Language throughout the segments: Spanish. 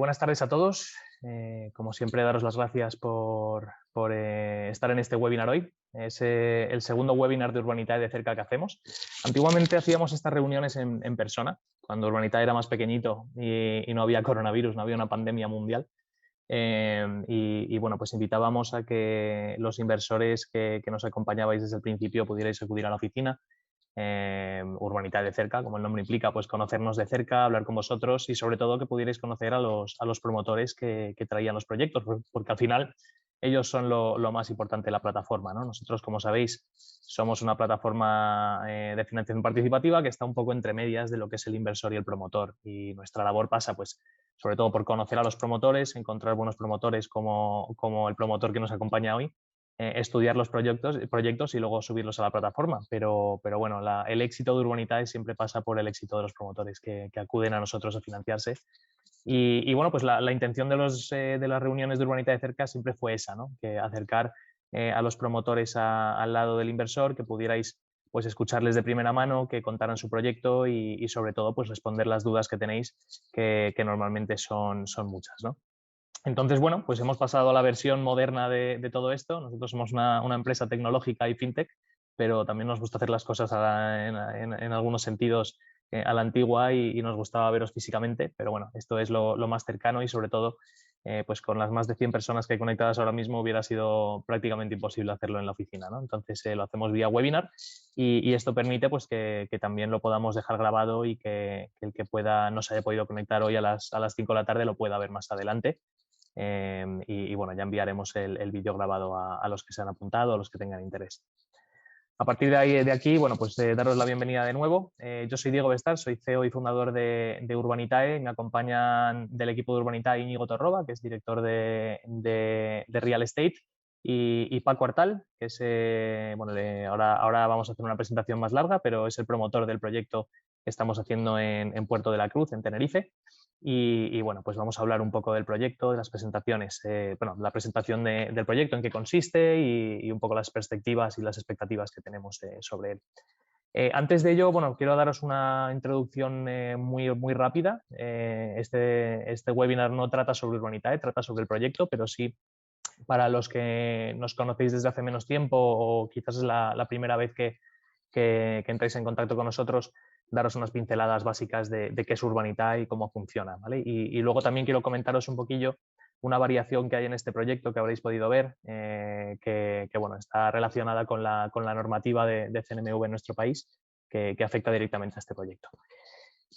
Buenas tardes a todos. Como siempre, daros las gracias por estar en este webinar hoy. Es el segundo webinar de Urbanitae de cerca que hacemos. Antiguamente hacíamos estas reuniones en persona, cuando Urbanitae era más pequeñito y no había coronavirus, no había una pandemia mundial. Bueno, pues invitábamos a que los inversores que nos acompañabais desde el principio pudierais acudir a la oficina. Urbanitae de cerca, como el nombre implica, pues conocernos de cerca, hablar con vosotros y sobre todo que pudierais conocer a los promotores que traían los proyectos, porque al final ellos son lo más importante de la plataforma, ¿no? Nosotros, como sabéis, somos una plataforma de financiación participativa que está un poco entre medias de lo que es el inversor y el promotor, y nuestra labor pasa pues sobre todo por conocer a los promotores, encontrar buenos promotores como el promotor que nos acompaña hoy, estudiar los proyectos y luego subirlos a la plataforma. Pero bueno, el éxito de Urbanitae siempre pasa por el éxito de los promotores que acuden a nosotros a financiarse. Bueno, pues la intención de las reuniones de Urbanitae de cerca siempre fue esa, ¿no? Que acercar a los promotores al lado del inversor, que pudierais pues escucharles de primera mano, que contaran su proyecto y sobre todo pues responder las dudas que tenéis, que normalmente son muchas, ¿no? Entonces, bueno, pues hemos pasado a la versión moderna de todo esto. Nosotros somos una empresa tecnológica y fintech, pero también nos gusta hacer las cosas en algunos sentidos a la antigua y nos gustaba veros físicamente, pero bueno, esto es lo más cercano y sobre todo, pues con las más de 100 personas que hay conectadas ahora mismo hubiera sido prácticamente imposible hacerlo en la oficina, ¿no? Entonces lo hacemos vía webinar y esto permite pues que también lo podamos dejar grabado y que el que no se haya podido conectar hoy a las 5 de la tarde lo pueda ver más adelante. Bueno, ya enviaremos el vídeo grabado a los que se han apuntado, a los que tengan interés. A partir de aquí, bueno, pues daros la bienvenida de nuevo. Yo soy Diego Bestar, soy CEO y fundador de Urbanitae. Me acompañan del equipo de Urbanitae Íñigo Torroba, que es director de Real Estate, y Paco Artal, que es, bueno, ahora vamos a hacer una presentación más larga, pero es el promotor del proyecto que estamos haciendo en Puerto de la Cruz, en Tenerife. Bueno, pues vamos a hablar un poco del proyecto, de las presentaciones, bueno, la presentación del proyecto, en qué consiste y un poco las perspectivas y las expectativas que tenemos sobre él. Antes de ello, bueno, quiero daros una introducción muy rápida. Este webinar no trata sobre Urbanitae, trata sobre el proyecto, pero sí para los que nos conocéis desde hace menos tiempo o quizás es la primera vez que entréis en contacto con nosotros, daros unas pinceladas básicas de qué es Urbanitae y cómo funciona, ¿vale? Y luego también quiero comentaros un poquillo una variación que hay en este proyecto que habréis podido ver, que bueno, está relacionada con la normativa de CNMV en nuestro país, que afecta directamente a este proyecto.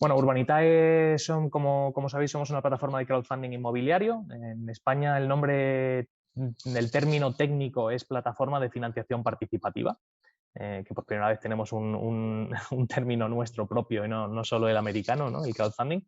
Bueno, Urbanitae como sabéis, somos una plataforma de crowdfunding inmobiliario. En España el nombre del término técnico es plataforma de financiación participativa. Que por primera vez tenemos un término nuestro propio y no solo el americano, ¿no? El crowdfunding.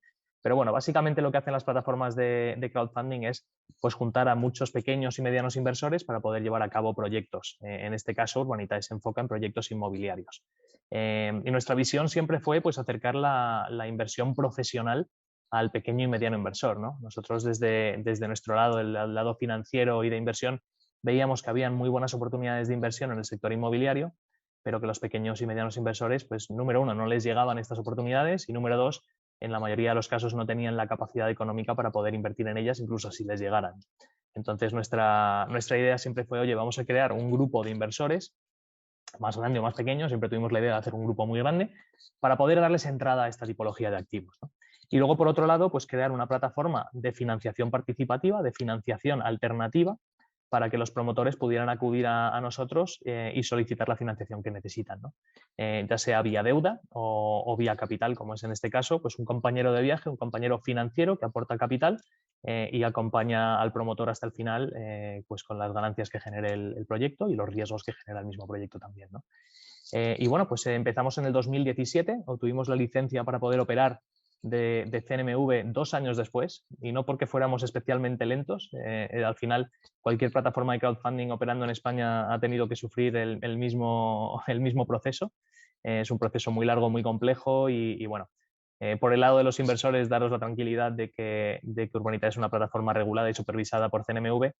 Pero bueno, básicamente lo que hacen las plataformas de crowdfunding es pues, juntar a muchos pequeños y medianos inversores para poder llevar a cabo proyectos. En este caso, Urbanitae se enfoca en proyectos inmobiliarios. Y nuestra visión siempre fue pues, acercar la inversión profesional al pequeño y mediano inversor, ¿no? Nosotros desde nuestro lado, el lado financiero y de inversión, veíamos que habían muy buenas oportunidades de inversión en el sector inmobiliario, pero que los pequeños y medianos inversores, pues número uno, no les llegaban estas oportunidades y número dos, en la mayoría de los casos no tenían la capacidad económica para poder invertir en ellas, incluso si les llegaran. Entonces nuestra idea siempre fue, oye, vamos a crear un grupo de inversores más grande o más pequeño, siempre tuvimos la idea de hacer un grupo muy grande para poder darles entrada a esta tipología de activos, ¿no? Y luego, por otro lado, pues crear una plataforma de financiación participativa, de financiación alternativa, para que los promotores pudieran acudir a nosotros y solicitar la financiación que necesitan, ¿no? Ya sea vía deuda o vía capital, como es en este caso, pues un compañero de viaje, un compañero financiero que aporta capital y acompaña al promotor hasta el final pues con las ganancias que genere el proyecto y los riesgos que genera el mismo proyecto también, ¿no? Y bueno, pues empezamos en el 2017, obtuvimos la licencia para poder operar de CNMV 2 años después, y no porque fuéramos especialmente lentos. Al final, cualquier plataforma de crowdfunding operando en España ha tenido que sufrir el mismo proceso. Es un proceso muy largo, muy complejo y bueno, por el lado de los inversores, daros la tranquilidad de que Urbanitae es una plataforma regulada y supervisada por CNMV,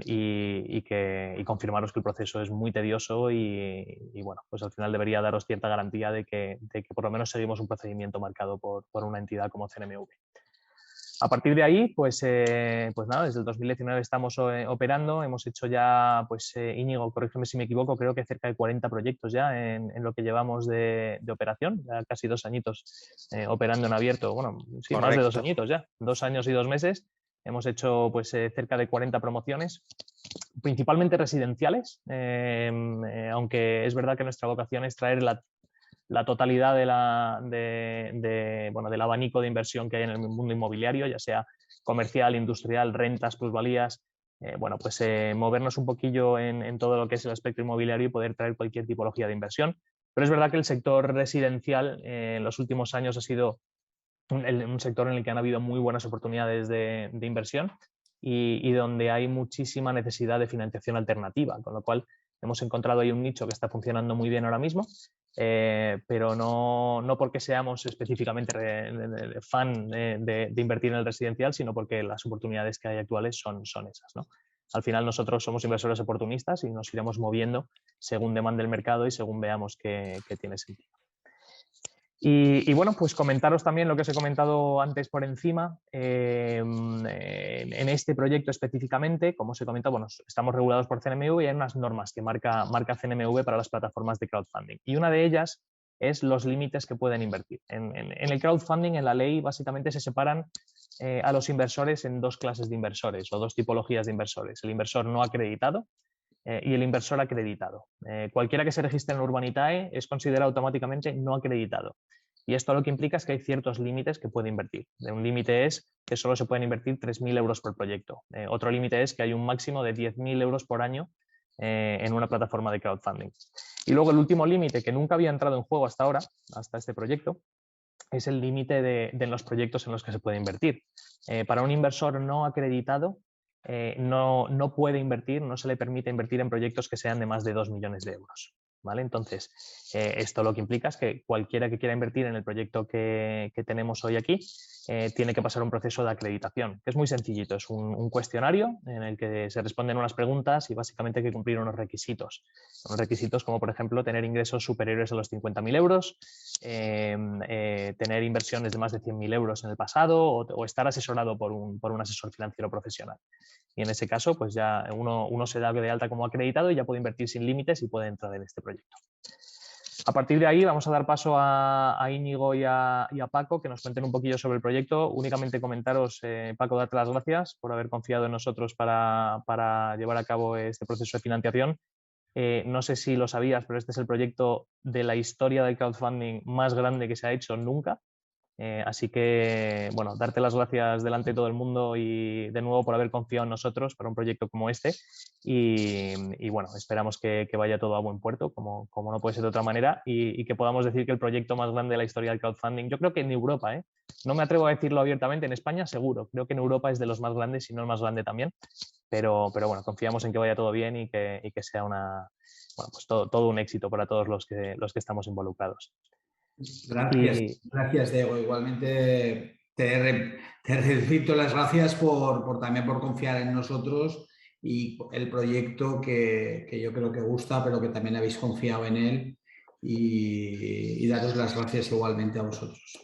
y confirmaros que el proceso es muy tedioso y bueno, pues al final debería daros cierta garantía de que por lo menos seguimos un procedimiento marcado por una entidad como CNMV. A partir de ahí, pues nada, desde el 2019 estamos operando, hemos hecho ya, pues Íñigo, corrígeme si me equivoco, creo que cerca de 40 proyectos ya en lo que llevamos de operación, ya casi 2 añitos operando en abierto, bueno, sí, más de 2 Correcto. añitos ya, 2 años y 2 meses. Hemos hecho pues cerca de 40 promociones, principalmente residenciales, aunque es verdad que nuestra vocación es traer la totalidad bueno, del abanico de inversión que hay en el mundo inmobiliario, ya sea comercial, industrial, rentas, plusvalías. Bueno, pues movernos un poquillo en todo lo que es el aspecto inmobiliario y poder traer cualquier tipología de inversión. Pero es verdad que el sector residencial en los últimos años ha sido un sector en el que han habido muy buenas oportunidades de inversión y donde hay muchísima necesidad de financiación alternativa, con lo cual hemos encontrado ahí un nicho que está funcionando muy bien ahora mismo, pero no porque seamos específicamente fan de invertir en el residencial, sino porque las oportunidades que hay actuales son esas, ¿no? Al final nosotros somos inversores oportunistas y nos iremos moviendo según demande el mercado y según veamos que tiene sentido. Y bueno, pues comentaros también lo que os he comentado antes por encima. En este proyecto específicamente, como os he comentado, bueno, estamos regulados por CNMV y hay unas normas que marca CNMV para las plataformas de crowdfunding. Y una de ellas es los límites que pueden invertir. En el crowdfunding, en la ley, básicamente se separan a los inversores en 2 clases de inversores o 2 tipologías de inversores. El inversor no acreditado y el inversor acreditado. Cualquiera que se registre en Urbanitae es considerado automáticamente no acreditado. Y esto lo que implica es que hay ciertos límites que puede invertir. Un límite es que solo se pueden invertir 3.000 euros por proyecto. Otro límite es que hay un máximo de 10.000 euros por año en una plataforma de crowdfunding. Y luego el último límite que nunca había entrado en juego hasta ahora, hasta este proyecto, es el límite de los proyectos en los que se puede invertir. Para un inversor no acreditado, no puede invertir, no se le permite invertir en proyectos que sean de más de 2 millones de euros. ¿Vale? Entonces, esto lo que implica es que cualquiera que quiera invertir en el proyecto que tenemos hoy aquí tiene que pasar un proceso de acreditación, que es muy sencillito. Es un cuestionario en el que se responden unas preguntas y básicamente hay que cumplir unos requisitos. Unos requisitos como, por ejemplo, tener ingresos superiores a los 50.000 euros, tener inversiones de más de 100.000 euros en el pasado o estar asesorado por un asesor financiero profesional. Y en ese caso, pues ya uno se da de alta como acreditado y ya puede invertir sin límites y puede entrar en este proyecto. A partir de ahí vamos a dar paso a Íñigo y a Paco que nos cuenten un poquillo sobre el proyecto. Únicamente comentaros, Paco, darte las gracias por haber confiado en nosotros para llevar a cabo este proceso de financiación. No sé si lo sabías, pero este es el proyecto de la historia del crowdfunding más grande que se ha hecho nunca. Así que, bueno, darte las gracias delante de todo el mundo y de nuevo por haber confiado en nosotros para un proyecto como este. Y bueno, esperamos que vaya todo a buen puerto, como no puede ser de otra manera, y que podamos decir que el proyecto más grande de la historia del crowdfunding, yo creo que en Europa, no me atrevo a decirlo abiertamente, en España seguro, creo que en Europa es de los más grandes, si no el más grande también, pero bueno, confiamos en que vaya todo bien y que sea pues todo un éxito para todos los que estamos involucrados. Gracias, gracias, Diego. Igualmente te repito las gracias también por confiar en nosotros y el proyecto que yo creo que gusta, pero que también habéis confiado en él y daros las gracias igualmente a vosotros.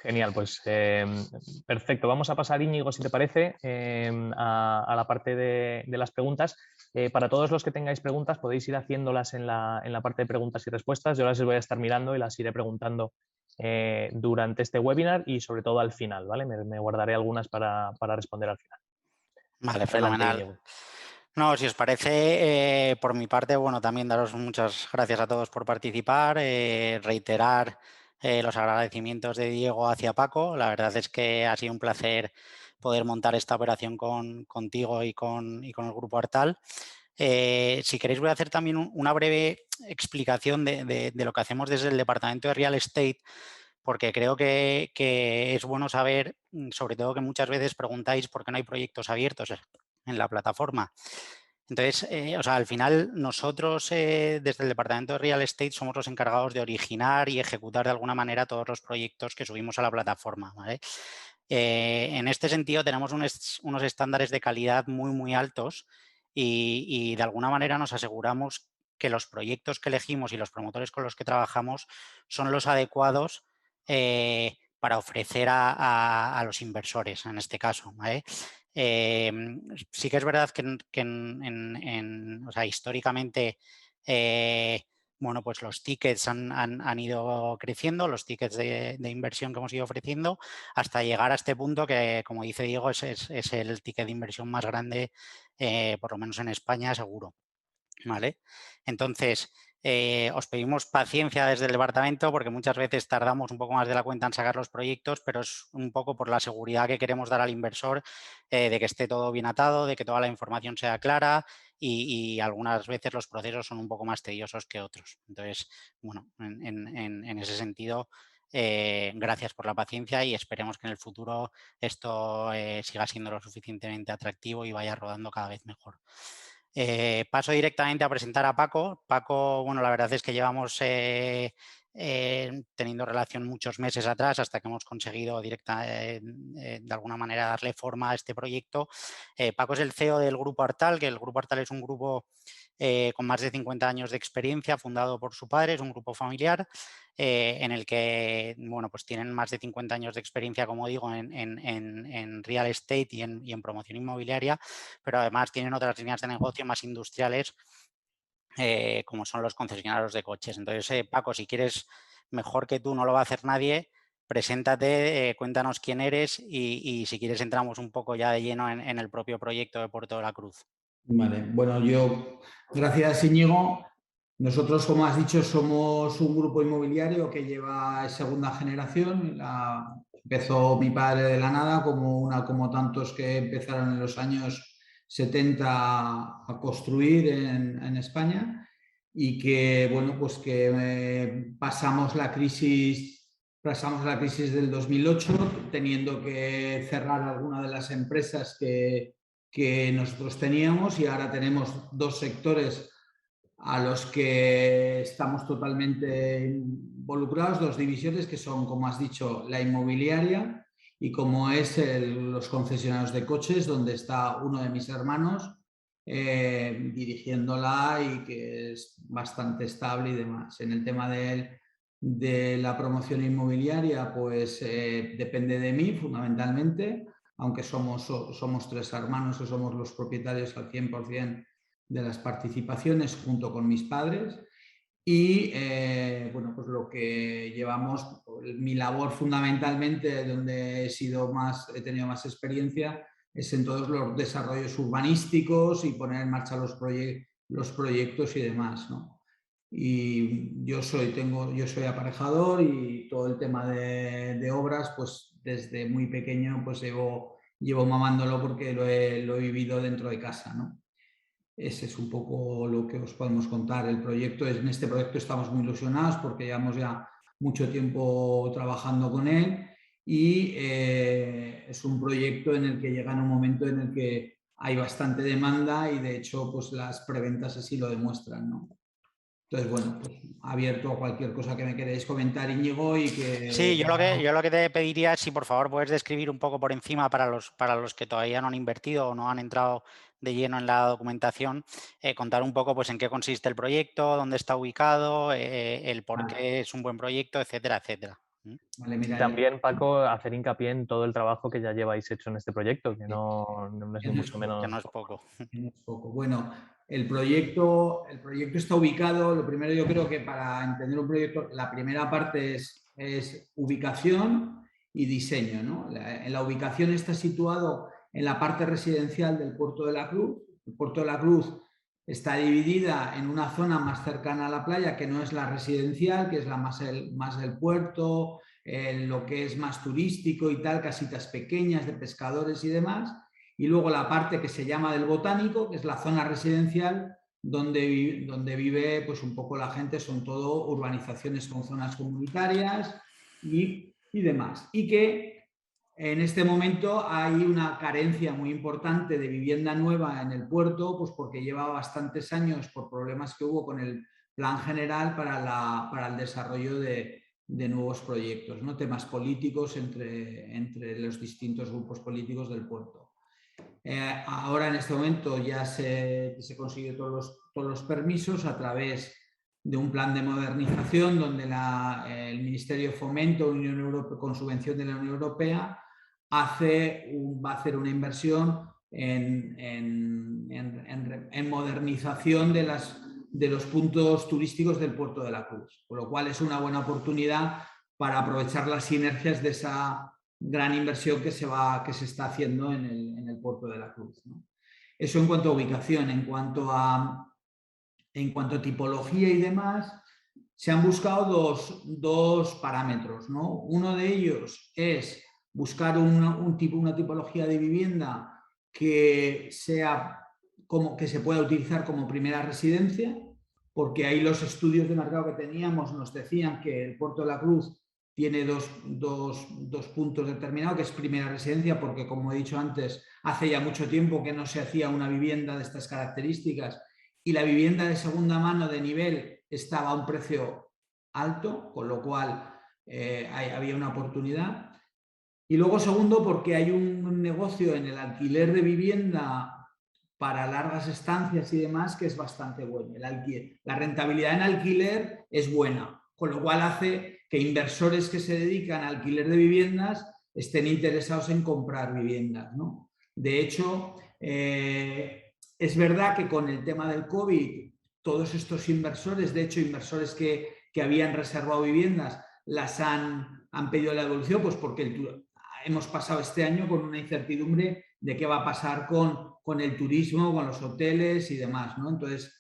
Genial, pues perfecto. Vamos a pasar, Íñigo, si te parece, a la parte de las preguntas. Para todos los que tengáis preguntas, podéis ir haciéndolas en la parte de preguntas y respuestas. Yo las voy a estar mirando y las iré preguntando durante este webinar y sobre todo al final, ¿vale? Me guardaré algunas para responder al final. Vale, Adelante, fenomenal. Íñigo. No, si os parece, por mi parte, bueno, también daros muchas gracias a todos por participar, reiterar los agradecimientos de Diego hacia Paco. La verdad es que ha sido un placer poder montar esta operación contigo y con el Grupo Artal. Si queréis voy a hacer también una breve explicación de lo que hacemos desde el Departamento de Real Estate, porque creo que es bueno saber, sobre todo que muchas veces preguntáis por qué no hay proyectos abiertos en la plataforma. Entonces, o sea, al final nosotros desde el Departamento de Real Estate somos los encargados de originar y ejecutar de alguna manera todos los proyectos que subimos a la plataforma, ¿vale? En este sentido tenemos unos estándares de calidad muy altos y de alguna manera nos aseguramos que los proyectos que elegimos y los promotores con los que trabajamos son los adecuados para ofrecer a los inversores en este caso, ¿vale? Sí que es verdad que o sea, históricamente bueno, pues los tickets han ido creciendo, los tickets de inversión que hemos ido ofreciendo, hasta llegar a este punto que, como dice Diego, es el ticket de inversión más grande, por lo menos en España, seguro. ¿Vale? Entonces, os pedimos paciencia desde el departamento porque muchas veces tardamos un poco más de la cuenta en sacar los proyectos, pero es un poco por la seguridad que queremos dar al inversor de que esté todo bien atado, de que toda la información sea clara y algunas veces los procesos son un poco más tediosos que otros. Entonces, bueno, en ese sentido, gracias por la paciencia y esperemos que en el futuro esto siga siendo lo suficientemente atractivo y vaya rodando cada vez mejor. Paso directamente a presentar a Paco. Paco, bueno, la verdad es que llevamos teniendo relación muchos meses atrás hasta que hemos conseguido de alguna manera darle forma a este proyecto. Paco es el CEO del Grupo Artal, que el Grupo Artal es un grupo con más de 50 años de experiencia, fundado por su padre, es un grupo familiar en el que, bueno, pues tienen más de 50 años de experiencia, como digo, en real estate y en promoción inmobiliaria, pero además tienen otras líneas de negocio más industriales, como son los concesionarios de coches. Entonces, Paco, si quieres, mejor que tú, no lo va a hacer nadie. Preséntate, cuéntanos quién eres y si quieres entramos un poco ya de lleno en el propio proyecto de Puerto de la Cruz. Vale, bueno, gracias Íñigo. Nosotros, como has dicho, somos un grupo inmobiliario que lleva segunda generación. Empezó mi padre de la nada, como tantos que empezaron en los años 70 a construir en España y que, bueno, pues que pasamos la crisis del 2008 teniendo que cerrar alguna de las empresas que nosotros teníamos y ahora tenemos dos sectores a los que estamos totalmente involucrados, dos divisiones que son, como has dicho, la inmobiliaria y como es los concesionarios de coches, donde está uno de mis hermanos dirigiéndola y que es bastante estable y demás. En el tema de la promoción inmobiliaria, pues depende de mí fundamentalmente, aunque somos tres hermanos que somos los propietarios al 100% de las participaciones junto con mis padres. Y bueno, pues lo que llevamos, mi labor fundamentalmente, donde he tenido más experiencia, es en todos los desarrollos urbanísticos y poner en marcha los proyectos y demás, ¿no? Y yo soy aparejador y todo el tema de obras, pues desde muy pequeño pues llevo mamándolo porque lo he vivido dentro de casa, ¿no? Ese es un poco lo que os podemos contar. En este proyecto estamos muy ilusionados porque llevamos ya mucho tiempo trabajando con él y es un proyecto en el que llega en un momento en el que hay bastante demanda y de hecho pues las preventas así lo demuestran, ¿no? Entonces, bueno, pues abierto a cualquier cosa que me queráis comentar, Íñigo, y que... Sí, yo lo que te pediría es si por favor puedes describir un poco por encima para los que todavía no han invertido o no han entrado de lleno en la documentación, contar un poco pues en qué consiste el proyecto, dónde está ubicado, el por qué es un buen proyecto, etcétera, etcétera. Vale, mira, También, Paco, hacer hincapié en todo el trabajo que ya lleváis hecho en este proyecto, que no es ni mucho menos que no es poco. poco. Bueno, el proyecto está ubicado. Lo primero, yo creo que para entender un proyecto, la primera parte es ubicación y diseño, ¿no? En la ubicación está situado en la parte residencial del Puerto de la Cruz. El Puerto de la Cruz está dividida en una zona más cercana a la playa, que no es la residencial, que es la más el puerto, lo que es más turístico y tal, casitas pequeñas de pescadores y demás. Y luego la parte que se llama del Botánico, que es la zona residencial donde vive pues un poco la gente, son todo urbanizaciones con zonas comunitarias y demás. Y que en este momento hay una carencia muy importante de vivienda nueva en el puerto, pues porque lleva bastantes años por problemas que hubo con el plan general para el desarrollo de nuevos proyectos, ¿no? Temas políticos entre los distintos grupos políticos del puerto. Ahora en este momento ya se consiguió todos los permisos a través de un plan de modernización donde el Ministerio de Fomento, Unión Europea, con subvención de la Unión Europea, va a hacer una inversión en modernización de los puntos turísticos del Puerto de la Cruz, con lo cual es una buena oportunidad para aprovechar las sinergias de esa gran inversión que se está haciendo en el Puerto de la Cruz, ¿no? Eso en cuanto a ubicación. En cuanto a tipología y demás, se han buscado dos parámetros, ¿no? Uno de ellos es buscar una tipología de vivienda que se pueda utilizar como primera residencia, porque ahí los estudios de mercado que teníamos nos decían que el Puerto de la Cruz tiene dos puntos determinados, que es primera residencia, porque como he dicho antes, hace ya mucho tiempo que no se hacía una vivienda de estas características y la vivienda de segunda mano de nivel estaba a un precio alto, con lo cual había una oportunidad. Y luego, segundo, porque hay un negocio en el alquiler de vivienda para largas estancias y demás que es bastante bueno. La rentabilidad en alquiler es buena, con lo cual hace que inversores que se dedican al alquiler de viviendas estén interesados en comprar viviendas, ¿no? De hecho, es verdad que con el tema del COVID, todos estos inversores, de hecho, inversores que habían reservado viviendas, las han pedido la devolución, pues porque hemos pasado este año con una incertidumbre de qué va a pasar con el turismo, con los hoteles y demás, ¿no? Entonces,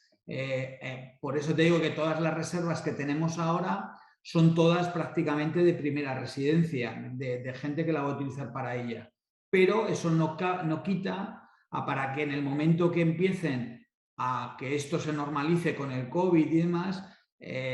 por eso te digo que todas las reservas que tenemos ahora son todas prácticamente de primera residencia, de gente que la va a utilizar para ella. Pero eso no quita para que en el momento que empiecen a que esto se normalice con el COVID y demás,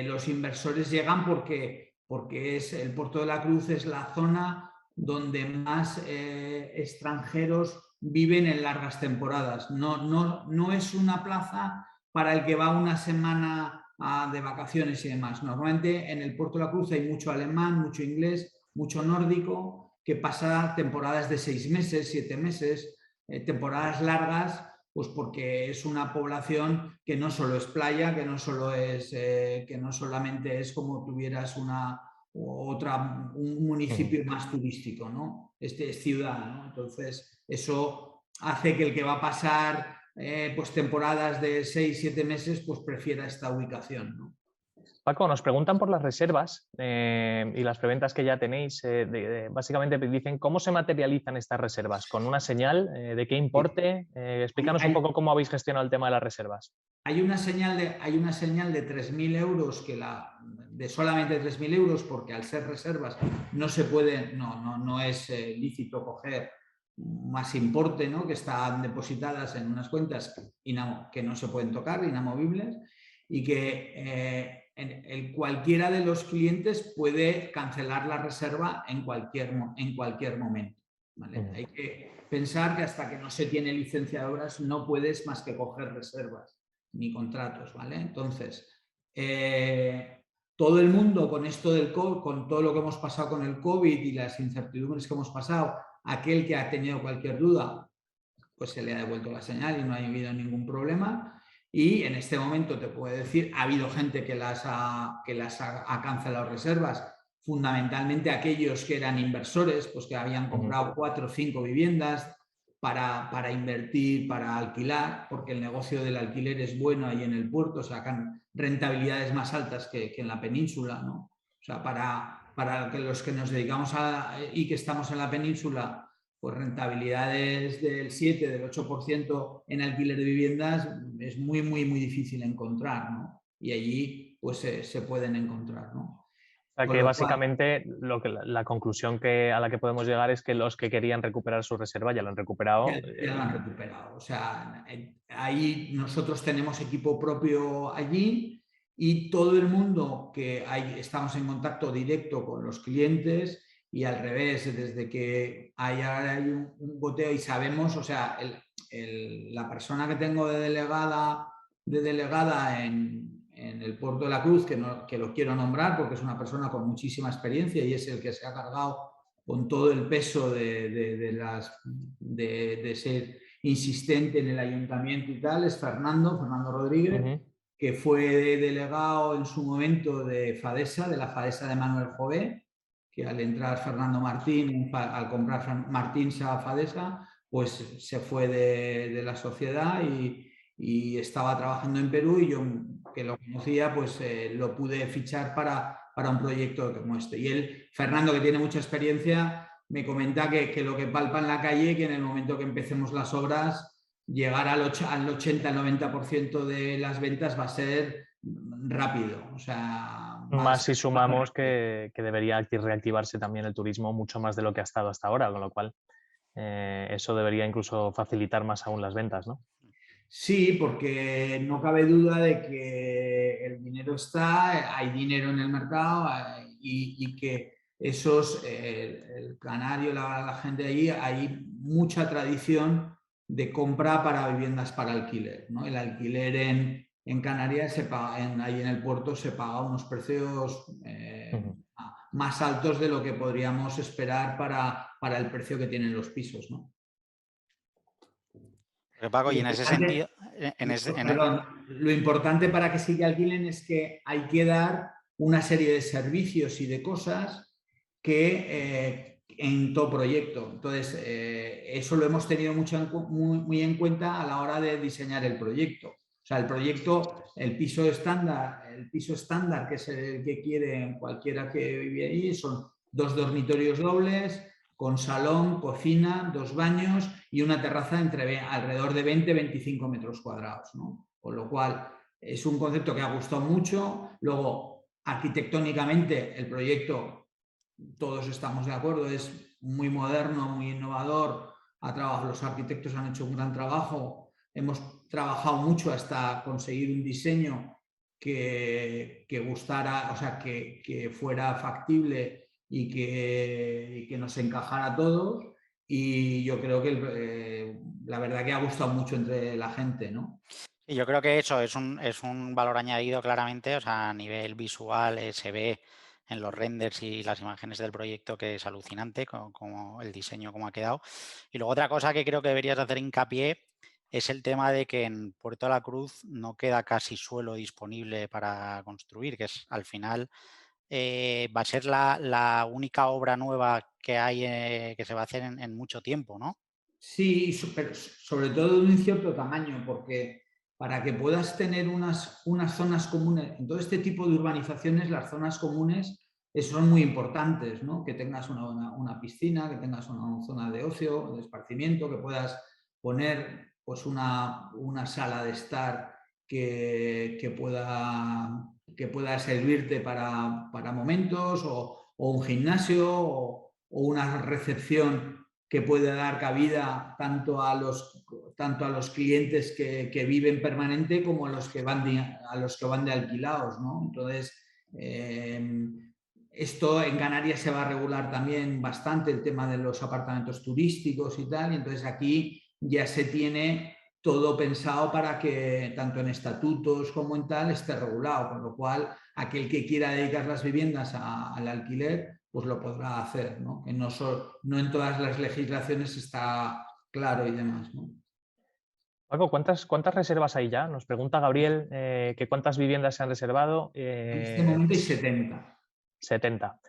los inversores llegan porque el Puerto de la Cruz es la zona donde más extranjeros viven en largas temporadas. No es una plaza para el que va una semana de vacaciones y demás. Normalmente en el Puerto de la Cruz hay mucho alemán, mucho inglés, mucho nórdico, que pasa temporadas de 6 meses, 7 meses, temporadas largas, pues porque es una población que no solo es playa, que no solamente es como tuvieras un municipio más turístico, ¿no? Este es ciudad, ¿no? Entonces, eso hace que el que va a pasar pues temporadas de 6, 7 meses, pues prefiera esta ubicación, ¿no? Paco, nos preguntan por las reservas y las preventas que ya tenéis. Básicamente dicen, ¿cómo se materializan estas reservas? ¿Con una señal? ¿De qué importe? Explícanos un poco cómo habéis gestionado el tema de las reservas. Hay una señal de 3.000 euros, de solamente 3.000 euros, porque al ser reservas no se puede, no es lícito coger más importe, ¿no? Que están depositadas en unas cuentas que no se pueden tocar, inamovibles, y que cualquiera de los clientes puede cancelar la reserva en cualquier momento, ¿vale? Hay que pensar que hasta que no se tiene licencia de obras no puedes más que coger reservas ni contratos, ¿vale? Entonces, todo el mundo con esto del COVID, con todo lo que hemos pasado con el COVID y las incertidumbres que hemos pasado, aquel que ha tenido cualquier duda, pues se le ha devuelto la señal y no ha habido ningún problema. Y en este momento te puedo decir, ha habido gente que las ha cancelado reservas, fundamentalmente aquellos que eran inversores, pues que habían comprado 4 o 5 viviendas para invertir, para alquilar, porque el negocio del alquiler es bueno ahí en el puerto, sacan rentabilidades más altas que en la península, ¿no? O sea, para los que nos dedicamos y que estamos en la península, pues rentabilidades del 7, del 8% en alquiler de viviendas es muy, muy, muy difícil encontrar, ¿no? Y allí pues se pueden encontrar, ¿no? O sea que básicamente la conclusión a la que podemos llegar es que los que querían recuperar su reserva ya lo han recuperado. Ya lo han recuperado. O sea, ahí nosotros tenemos equipo propio allí y todo el mundo estamos en contacto directo con los clientes y al revés, desde que hay un goteo y sabemos, o sea, la persona que tengo de delegada en el Puerto de la Cruz, que lo quiero nombrar porque es una persona con muchísima experiencia y es el que se ha cargado con todo el peso de ser insistente en el ayuntamiento y tal, es Fernando Rodríguez. que fue delegado en su momento de Fadesa, de la Fadesa de Manuel Jové, que al entrar Fernando Martín, al comprar Martín a Fadesa, pues se fue de la sociedad y estaba trabajando en Perú, y yo, que lo conocía, pues lo pude fichar para un proyecto como este. Y él, Fernando, que tiene mucha experiencia, me comenta que lo que palpa en la calle, que en el momento que empecemos las obras, llegar al 80, al 90% de las ventas va a ser rápido. O sea, Más si sumamos que debería reactivarse también el turismo mucho más de lo que ha estado hasta ahora, con lo cual eso debería incluso facilitar más aún las ventas, ¿no? Sí, porque no cabe duda de que el dinero está, hay dinero en el mercado, y que el canario, la gente de allí, hay mucha tradición de compra para viviendas para alquiler, ¿no? El alquiler en Canarias se paga, ahí en el puerto se paga unos precios más altos de lo que podríamos esperar para el precio que tienen los pisos, ¿no? Paco, y en ese sentido... Perdón, lo importante para que sí que alquilen es que hay que dar una serie de servicios y de cosas que en todo proyecto. Entonces, eso lo hemos tenido muy en cuenta a la hora de diseñar el proyecto. O sea, el proyecto, el piso estándar, que es el que quiere cualquiera que vive allí, son 2 dormitorios dobles, con salón, cocina, 2 baños y una terraza alrededor de 20-25 metros cuadrados, ¿no? Con lo cual, es un concepto que ha gustado mucho. Luego, arquitectónicamente, el proyecto, todos estamos de acuerdo, es muy moderno, muy innovador. Los arquitectos han hecho un gran trabajo. Hemos trabajado mucho hasta conseguir un diseño que gustara, o sea, que fuera factible y que nos encajara a todos, y yo creo que la verdad que ha gustado mucho entre la gente, ¿no? Y yo creo que eso es un valor añadido claramente, o sea, a nivel visual se ve en los renders y las imágenes del proyecto que es alucinante como el diseño, cómo ha quedado. Y luego otra cosa que creo que deberías hacer hincapié es el tema de que en Puerto de la Cruz no queda casi suelo disponible para construir, que es al final va a ser la única obra nueva que hay que se va a hacer en mucho tiempo, ¿no? Sí, pero sobre todo de un cierto tamaño, porque para que puedas tener unas zonas comunes, en todo este tipo de urbanizaciones, las zonas comunes son muy importantes, ¿no? Que tengas una piscina, que tengas una zona de ocio, de esparcimiento, que puedas poner pues una sala de estar que pueda servirte para momentos, o un gimnasio, o una recepción que puede dar cabida tanto a los clientes que viven permanente como a los que van de alquilados, ¿no? Entonces, esto en Canarias se va a regular también bastante, el tema de los apartamentos turísticos y tal, y entonces aquí ya se tiene todo pensado para que tanto en estatutos como en tal esté regulado, con lo cual aquel que quiera dedicar las viviendas al alquiler pues lo podrá hacer, ¿no? Que no en todas las legislaciones está claro y demás, ¿no? Paco, ¿cuántas reservas hay ya? Nos pregunta Gabriel que cuántas viviendas se han reservado. En este momento hay 70. 70.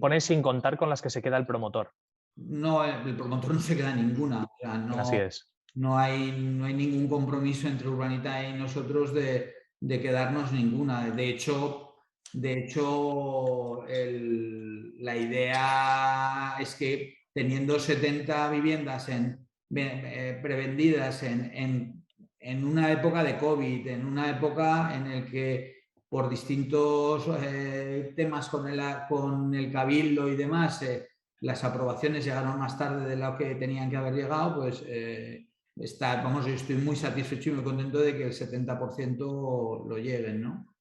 Pone sin contar con las que se queda el promotor. No, el promotor no se queda ninguna. O sea, Así es. No hay ningún compromiso entre Urbanitae y nosotros de quedarnos ninguna. De hecho, la idea es que teniendo 70 viviendas prevendidas en una época de COVID, en una época en la que por distintos temas con el cabildo y demás, las aprobaciones llegaron más tarde de lo que tenían que haber llegado, pues yo estoy muy satisfecho y muy contento de que el 70% lo lleguen, ¿no?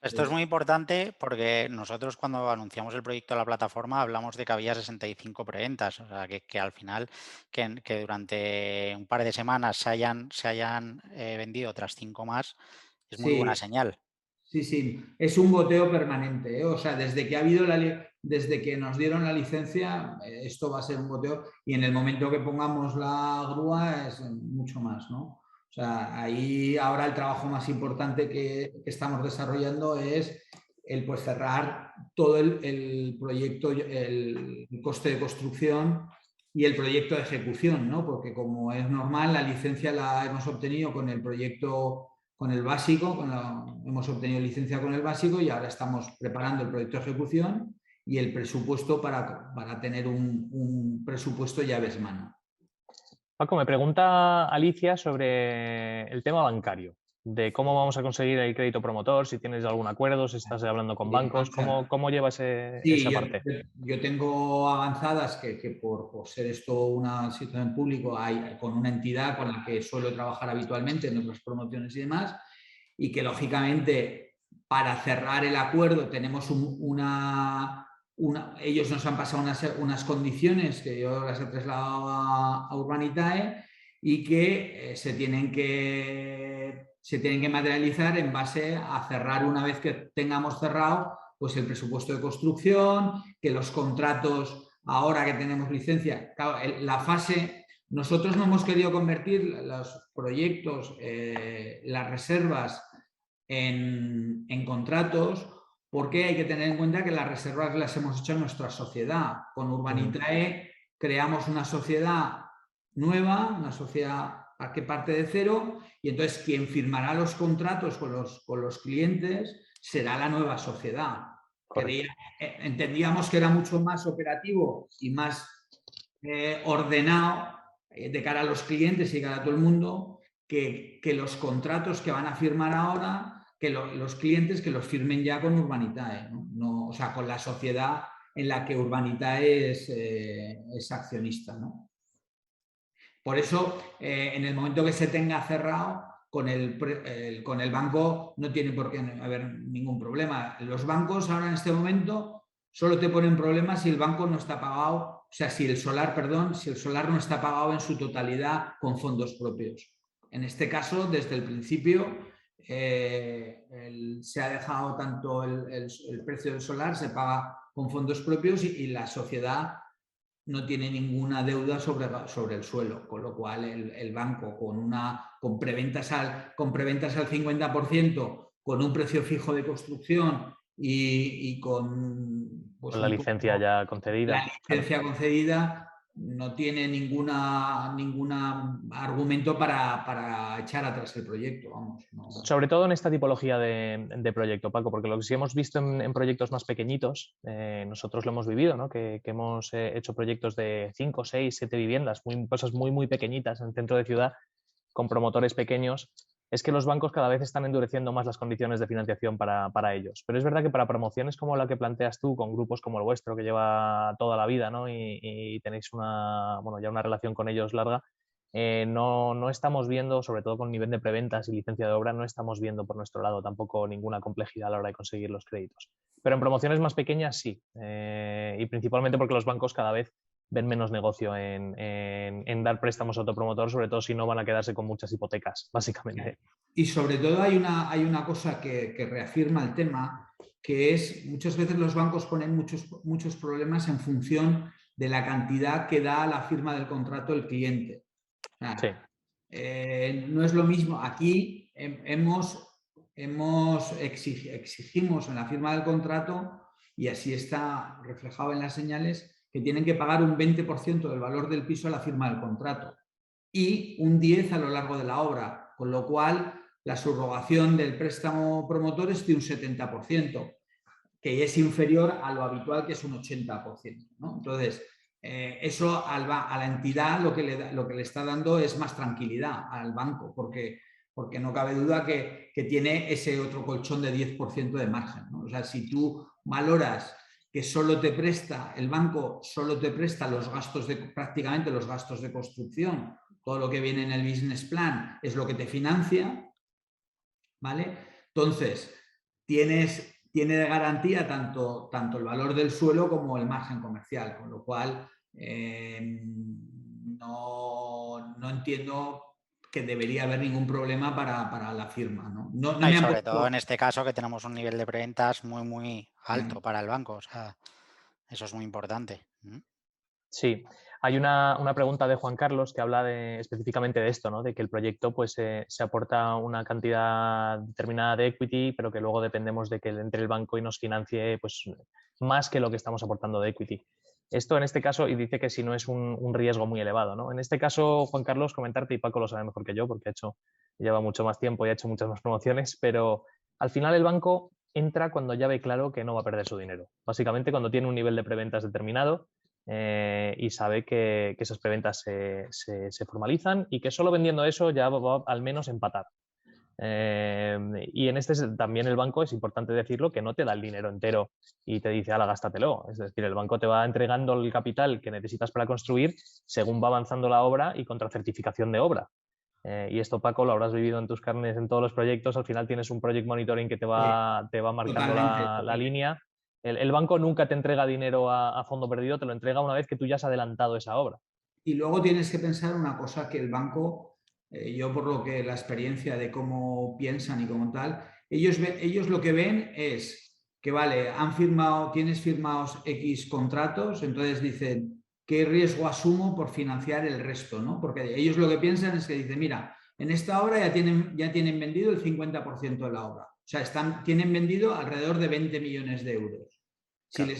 Esto es muy importante porque nosotros cuando anunciamos el proyecto de la plataforma hablamos de que había 65 preventas, o sea que al final que durante un par de semanas se hayan vendido otras 5 más es muy buena señal. Sí, es un goteo permanente, ¿eh? O sea, desde que nos dieron la licencia, esto va a ser un goteo, y en el momento que pongamos la grúa es mucho más, ¿no? O sea, ahí ahora el trabajo más importante que estamos desarrollando es el pues, cerrar todo el proyecto, el coste de construcción y el proyecto de ejecución, ¿no? Porque como es normal, la licencia la hemos obtenido con el proyecto, con el básico, hemos obtenido licencia con el básico y ahora estamos preparando el proyecto de ejecución y el presupuesto para tener un presupuesto llaves mano. Paco, me pregunta Alicia sobre el tema bancario, de cómo vamos a conseguir el crédito promotor, si tienes algún acuerdo, si estás hablando con bancos, ¿cómo llevas esa parte? Yo tengo avanzadas que por ser esto una situación pública, con una entidad con la que suelo trabajar habitualmente en otras promociones y demás, y que lógicamente para cerrar el acuerdo tenemos ellos nos han pasado unas condiciones que yo las he trasladado a Urbanitae y que se tienen que materializar en base a cerrar una vez que tengamos cerrado pues el presupuesto de construcción, que los contratos, ahora que tenemos licencia, claro, la fase, nosotros no hemos querido convertir los proyectos, las reservas en contratos, porque hay que tener en cuenta que las reservas las hemos hecho en nuestra sociedad. Con Urbanitae creamos una sociedad nueva, una sociedad que parte de cero, y entonces quien firmará los contratos con los clientes será la nueva sociedad. Entendíamos que era mucho más operativo y más ordenado de cara a los clientes y de cara a todo el mundo que los contratos que van a firmar ahora, que los clientes que los firmen ya con Urbanitae, ¿no? O sea, con la sociedad en la que Urbanitae es accionista, ¿no? Por eso, en el momento que se tenga cerrado, con el banco no tiene por qué haber ningún problema. Los bancos ahora en este momento solo te ponen problemas si el banco no está pagado, o sea, si el solar no está pagado en su totalidad con fondos propios. En este caso, desde el principio, se ha dejado tanto el precio del solar, se paga con fondos propios y la sociedad no tiene ninguna deuda sobre el suelo, con lo cual el banco con preventas al 50%, con un precio fijo de construcción y con, pues, con la licencia ya concedida. La licencia concedida no tiene ningún argumento para echar atrás el proyecto. Vamos, no. Sobre todo en esta tipología de proyecto, Paco, porque lo que sí hemos visto en proyectos más pequeñitos, nosotros lo hemos vivido, ¿no? que hemos hecho proyectos de 5, 6, 7 viviendas, cosas muy, muy pequeñitas en el centro de ciudad, con promotores pequeños, es que los bancos cada vez están endureciendo más las condiciones de financiación para ellos. Pero es verdad que para promociones como la que planteas tú, con grupos como el vuestro, que lleva toda la vida, ¿no? y tenéis ya una relación con ellos larga, no estamos viendo, sobre todo con nivel de preventas y licencia de obra, no estamos viendo por nuestro lado tampoco ninguna complejidad a la hora de conseguir los créditos. Pero en promociones más pequeñas sí, y principalmente porque los bancos cada vez ven menos negocio en dar préstamos a autopromotor, sobre todo si no van a quedarse con muchas hipotecas, básicamente. Y sobre todo hay una cosa que reafirma el tema, que es muchas veces los bancos ponen muchos problemas en función de la cantidad que da la firma del contrato el cliente. Sí. No es lo mismo. Aquí exigimos en la firma del contrato, y así está reflejado en las señales, que tienen que pagar un 20% del valor del piso a la firma del contrato y un 10% a lo largo de la obra, con lo cual la subrogación del préstamo promotor es de un 70%, que es inferior a lo habitual, que es un 80%, ¿no? Entonces, eso a la entidad lo que le está dando es más tranquilidad al banco, porque no cabe duda que tiene ese otro colchón de 10% de margen, ¿no? O sea, si tú valoras que el banco solo te presta prácticamente los gastos de construcción, todo lo que viene en el business plan es lo que te financia, ¿vale? Entonces, tiene de garantía tanto el valor del suelo como el margen comercial, con lo cual no entiendo que debería haber ningún problema para la firma, ¿no? Y sobre todo en este caso que tenemos un nivel de preventas muy, muy alto para el banco, o sea, eso es muy importante. Sí, hay una pregunta de Juan Carlos que habla específicamente de esto, ¿no? De que el proyecto pues, se aporta una cantidad determinada de equity, pero que luego dependemos de que entre el banco y nos financie pues, más que lo que estamos aportando de equity. Esto en este caso, y dice que si no es un riesgo muy elevado, ¿no? En este caso, Juan Carlos, comentarte, y Paco lo sabe mejor que yo porque lleva mucho más tiempo y ha hecho muchas más promociones, pero al final el banco entra cuando ya ve claro que no va a perder su dinero. Básicamente cuando tiene un nivel de preventas determinado y sabe que esas preventas se formalizan y que solo vendiendo eso ya va al menos empatar. Y en este también el banco, es importante decirlo, que no te da el dinero entero y te dice, ala, gástatelo. Es decir, el banco te va entregando el capital que necesitas para construir según va avanzando la obra y contra certificación de obra. Y esto, Paco, lo habrás vivido en tus carnes en todos los proyectos. Al final tienes un project monitoring que te va marcando la línea. El banco nunca te entrega dinero a fondo perdido, te lo entrega una vez que tú ya has adelantado esa obra. Y luego tienes que pensar una cosa, que el banco, yo por lo que la experiencia de cómo piensan y cómo tal, ellos lo que ven es que, vale, tienes firmados X contratos, entonces dicen, ¿qué riesgo asumo por financiar el resto? ¿No? Porque ellos lo que piensan es que dicen, mira, en esta obra ya tienen vendido el 50% de la obra. O sea, tienen vendido alrededor de 20 millones de euros. Claro.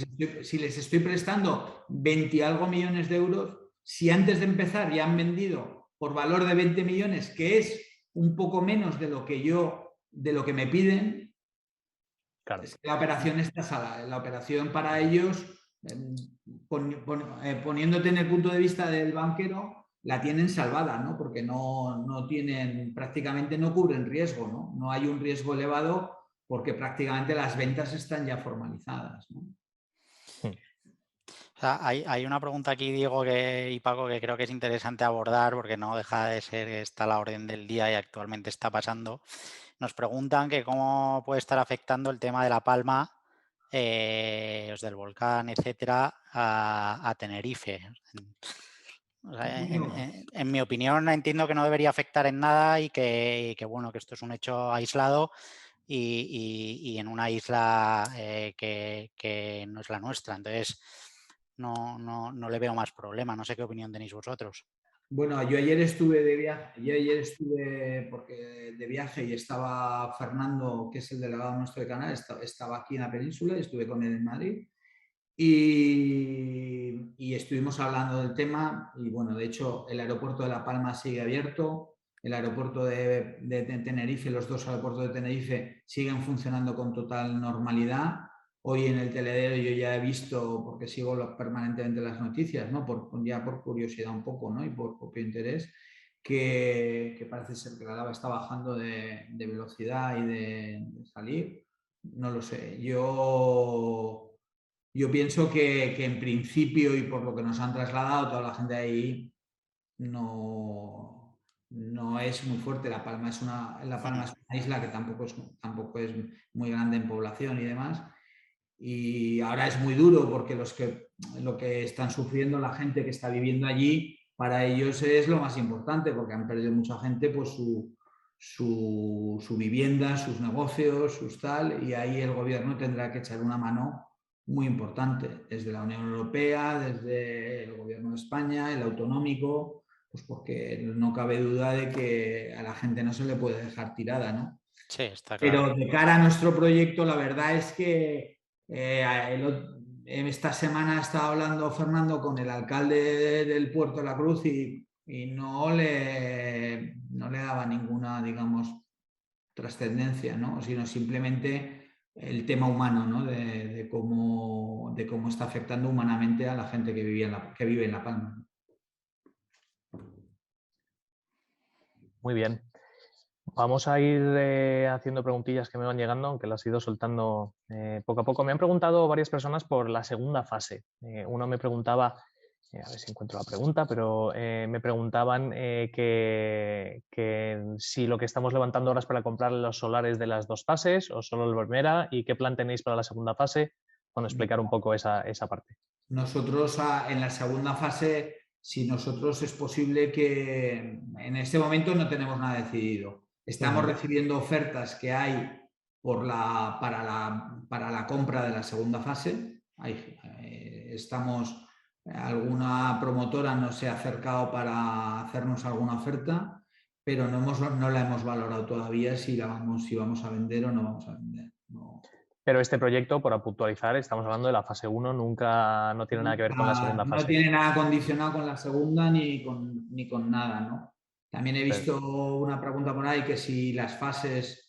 Si les estoy prestando 20 y algo millones de euros, si antes de empezar ya han vendido por valor de 20 millones, que es un poco menos de lo que me piden, claro, es que la operación está salada. La operación para ellos, poniéndote en el punto de vista del banquero, la tienen salvada, ¿no? Porque prácticamente no cubren riesgo, ¿no? No hay un riesgo elevado porque prácticamente las ventas están ya formalizadas, ¿no? O sea, hay una pregunta aquí, Diego y Paco, que creo que es interesante abordar porque no deja de ser que está a la orden del día y actualmente está pasando. Nos preguntan que cómo puede estar afectando el tema de La Palma, los del volcán, etcétera, a Tenerife. O sea, en mi opinión, entiendo que no debería afectar en nada y que bueno, que esto es un hecho aislado y en una isla que no es la nuestra. Entonces, no le veo más problema. No sé qué opinión tenéis vosotros. Bueno, yo ayer estuve de viaje, de viaje y estaba Fernando, que es el delegado nuestro de canal, estaba aquí en la península y estuve con él en Madrid y estuvimos hablando del tema y bueno, de hecho el aeropuerto de La Palma sigue abierto, el aeropuerto de Tenerife, los dos aeropuertos de Tenerife siguen funcionando con total normalidad. Hoy en el Teledero yo ya he visto, porque sigo permanentemente las noticias, ¿no? Ya por curiosidad un poco, ¿no? Y por propio interés, que parece ser que la lava está bajando de velocidad y de salir. No lo sé. Yo pienso que en principio, y por lo que nos han trasladado toda la gente ahí, no es muy fuerte. La Palma es una isla que tampoco es muy grande en población y demás. Y ahora es muy duro porque lo que están sufriendo la gente que está viviendo allí, para ellos es lo más importante, porque han perdido mucha gente pues su vivienda, sus negocios, sus tal, y ahí el gobierno tendrá que echar una mano muy importante, desde la Unión Europea, desde el gobierno de España, el autonómico, pues porque no cabe duda de que a la gente no se le puede dejar tirada, ¿no? Sí, está claro. Pero de cara a nuestro proyecto, la verdad es que esta semana ha estado hablando Fernando con el alcalde del Puerto de la Cruz y no le daba ninguna, digamos, trascendencia, ¿no? Sino simplemente el tema humano, ¿no? De cómo está afectando humanamente a la gente que vive en La Palma. Muy bien. Vamos a ir haciendo preguntillas que me van llegando, aunque las he ido soltando poco a poco. Me han preguntado varias personas por la segunda fase. Uno me preguntaba, a ver si encuentro la pregunta, pero me preguntaban que si lo que estamos levantando ahora es para comprar los solares de las dos fases o solo la primera y qué plan tenéis para la segunda fase. Bueno, explicar un poco esa parte. Nosotros en la segunda fase, si nosotros es posible que en este momento no tenemos nada decidido. Estamos recibiendo ofertas que hay para la compra de la segunda fase. Estamos alguna promotora nos se ha acercado para hacernos alguna oferta, pero no la hemos valorado todavía si vamos a vender o no vamos a vender. No. Pero este proyecto, por puntualizar, estamos hablando de la fase 1, no tiene nada que ver con la segunda fase. No tiene nada condicionado con la segunda ni con nada, ¿no? También he visto una pregunta por ahí que si las fases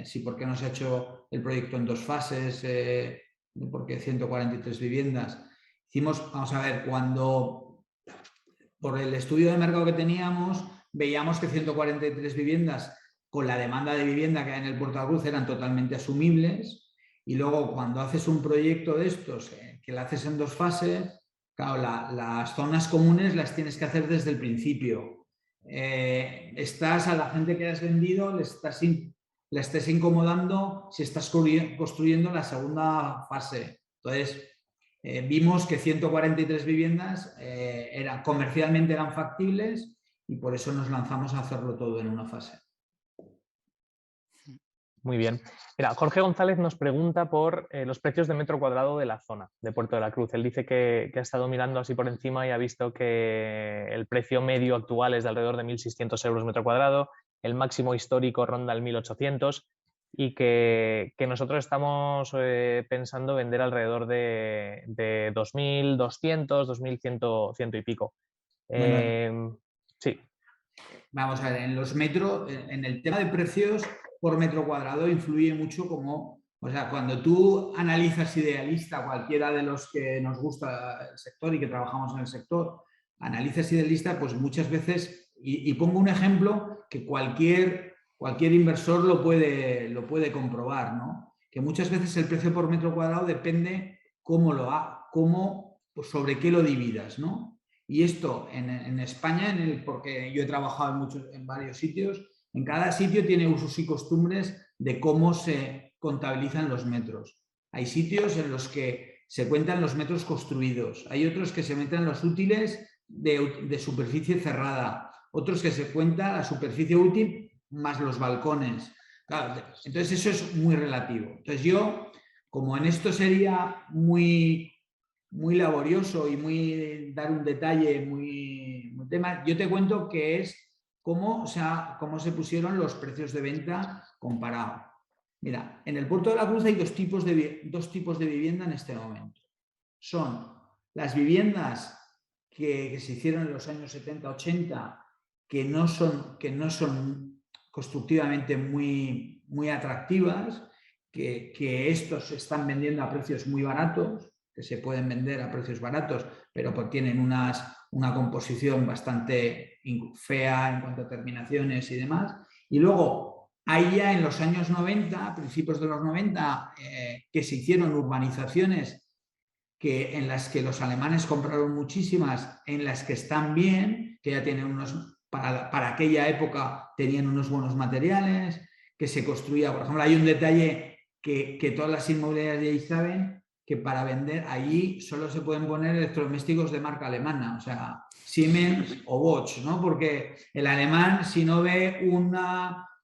si por qué no se ha hecho el proyecto en 2 fases, porque 143 viviendas. Vamos a ver, cuando por el estudio de mercado que teníamos, veíamos que 143 viviendas con la demanda de vivienda que hay en el Puerto de la Cruz eran totalmente asumibles, y luego cuando haces un proyecto de estos, que lo haces en 2 fases, claro, las zonas comunes las tienes que hacer desde el principio. A la gente que has vendido le estás incomodando si estás construyendo la segunda fase. Entonces, vimos que 143 viviendas comercialmente eran factibles y por eso nos lanzamos a hacerlo todo en una fase. Muy bien. Mira, Jorge González nos pregunta por los precios de metro cuadrado de la zona de Puerto de la Cruz. Él dice que ha estado mirando así por encima y ha visto que el precio medio actual es de alrededor de 1.600 euros metro cuadrado, el máximo histórico ronda el 1.800 y que nosotros estamos pensando vender alrededor de 2.200, 2.100 y pico. Sí. Vamos a ver, en el tema de precios por metro cuadrado influye mucho cuando tú analizas Idealista, cualquiera de los que nos gusta el sector y que trabajamos en el sector, analizas Idealista, pues muchas veces, y pongo un ejemplo que cualquier inversor lo puede comprobar, ¿no? Que muchas veces el precio por metro cuadrado depende sobre qué lo dividas, ¿no? Y esto en España, porque yo he trabajado en varios sitios, en cada sitio tiene usos y costumbres de cómo se contabilizan los metros. Hay sitios en los que se cuentan los metros construidos, hay otros que se meten los útiles de superficie cerrada, otros que se cuenta la superficie útil más los balcones. Claro, entonces eso es muy relativo. Entonces yo, como en esto sería muy laborioso y dar un detalle muy tema, yo te cuento que es cómo se pusieron los precios de venta comparados. Mira, en el Puerto de la Cruz hay dos tipos de vivienda en este momento. Son las viviendas que se hicieron en los años 70-80, que no son constructivamente muy atractivas, que estos se están vendiendo a precios muy baratos, que se pueden vender a precios baratos, pero tienen una composición bastante fea en cuanto a terminaciones y demás. Y luego, hay ya en los años 90, principios de los 90, que se hicieron urbanizaciones en las que los alemanes compraron muchísimas, en las que están bien, que ya tienen para aquella época tenían unos buenos materiales, que se construía, por ejemplo, hay un detalle que todas las inmobiliarias de ahí saben, que para vender allí solo se pueden poner electrodomésticos de marca alemana, o sea, Siemens o Bosch, ¿no? Porque el alemán, si no ve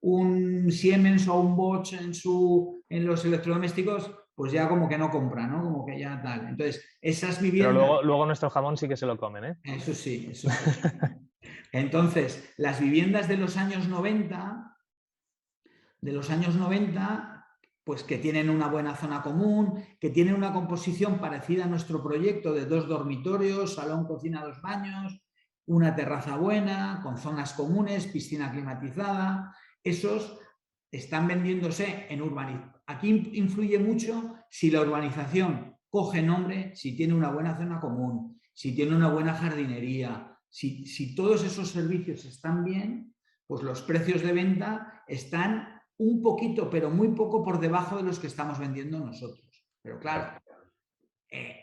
un Siemens o un Bosch en los electrodomésticos, pues ya como que no compra, ¿no? Como que ya tal. Entonces, esas viviendas... Pero luego nuestro jamón sí que se lo comen, ¿eh? Eso sí, eso sí. Entonces, las viviendas de los años 90, pues que tienen una buena zona común, que tienen una composición parecida a nuestro proyecto de 2 dormitorios, salón, cocina, 2 baños, una terraza buena, con zonas comunes, piscina climatizada. Esos están vendiéndose en urbanización. Aquí influye mucho si la urbanización coge nombre, si tiene una buena zona común, si tiene una buena jardinería, si todos esos servicios están bien, pues los precios de venta están un poquito, pero muy poco por debajo de los que estamos vendiendo nosotros. Pero claro,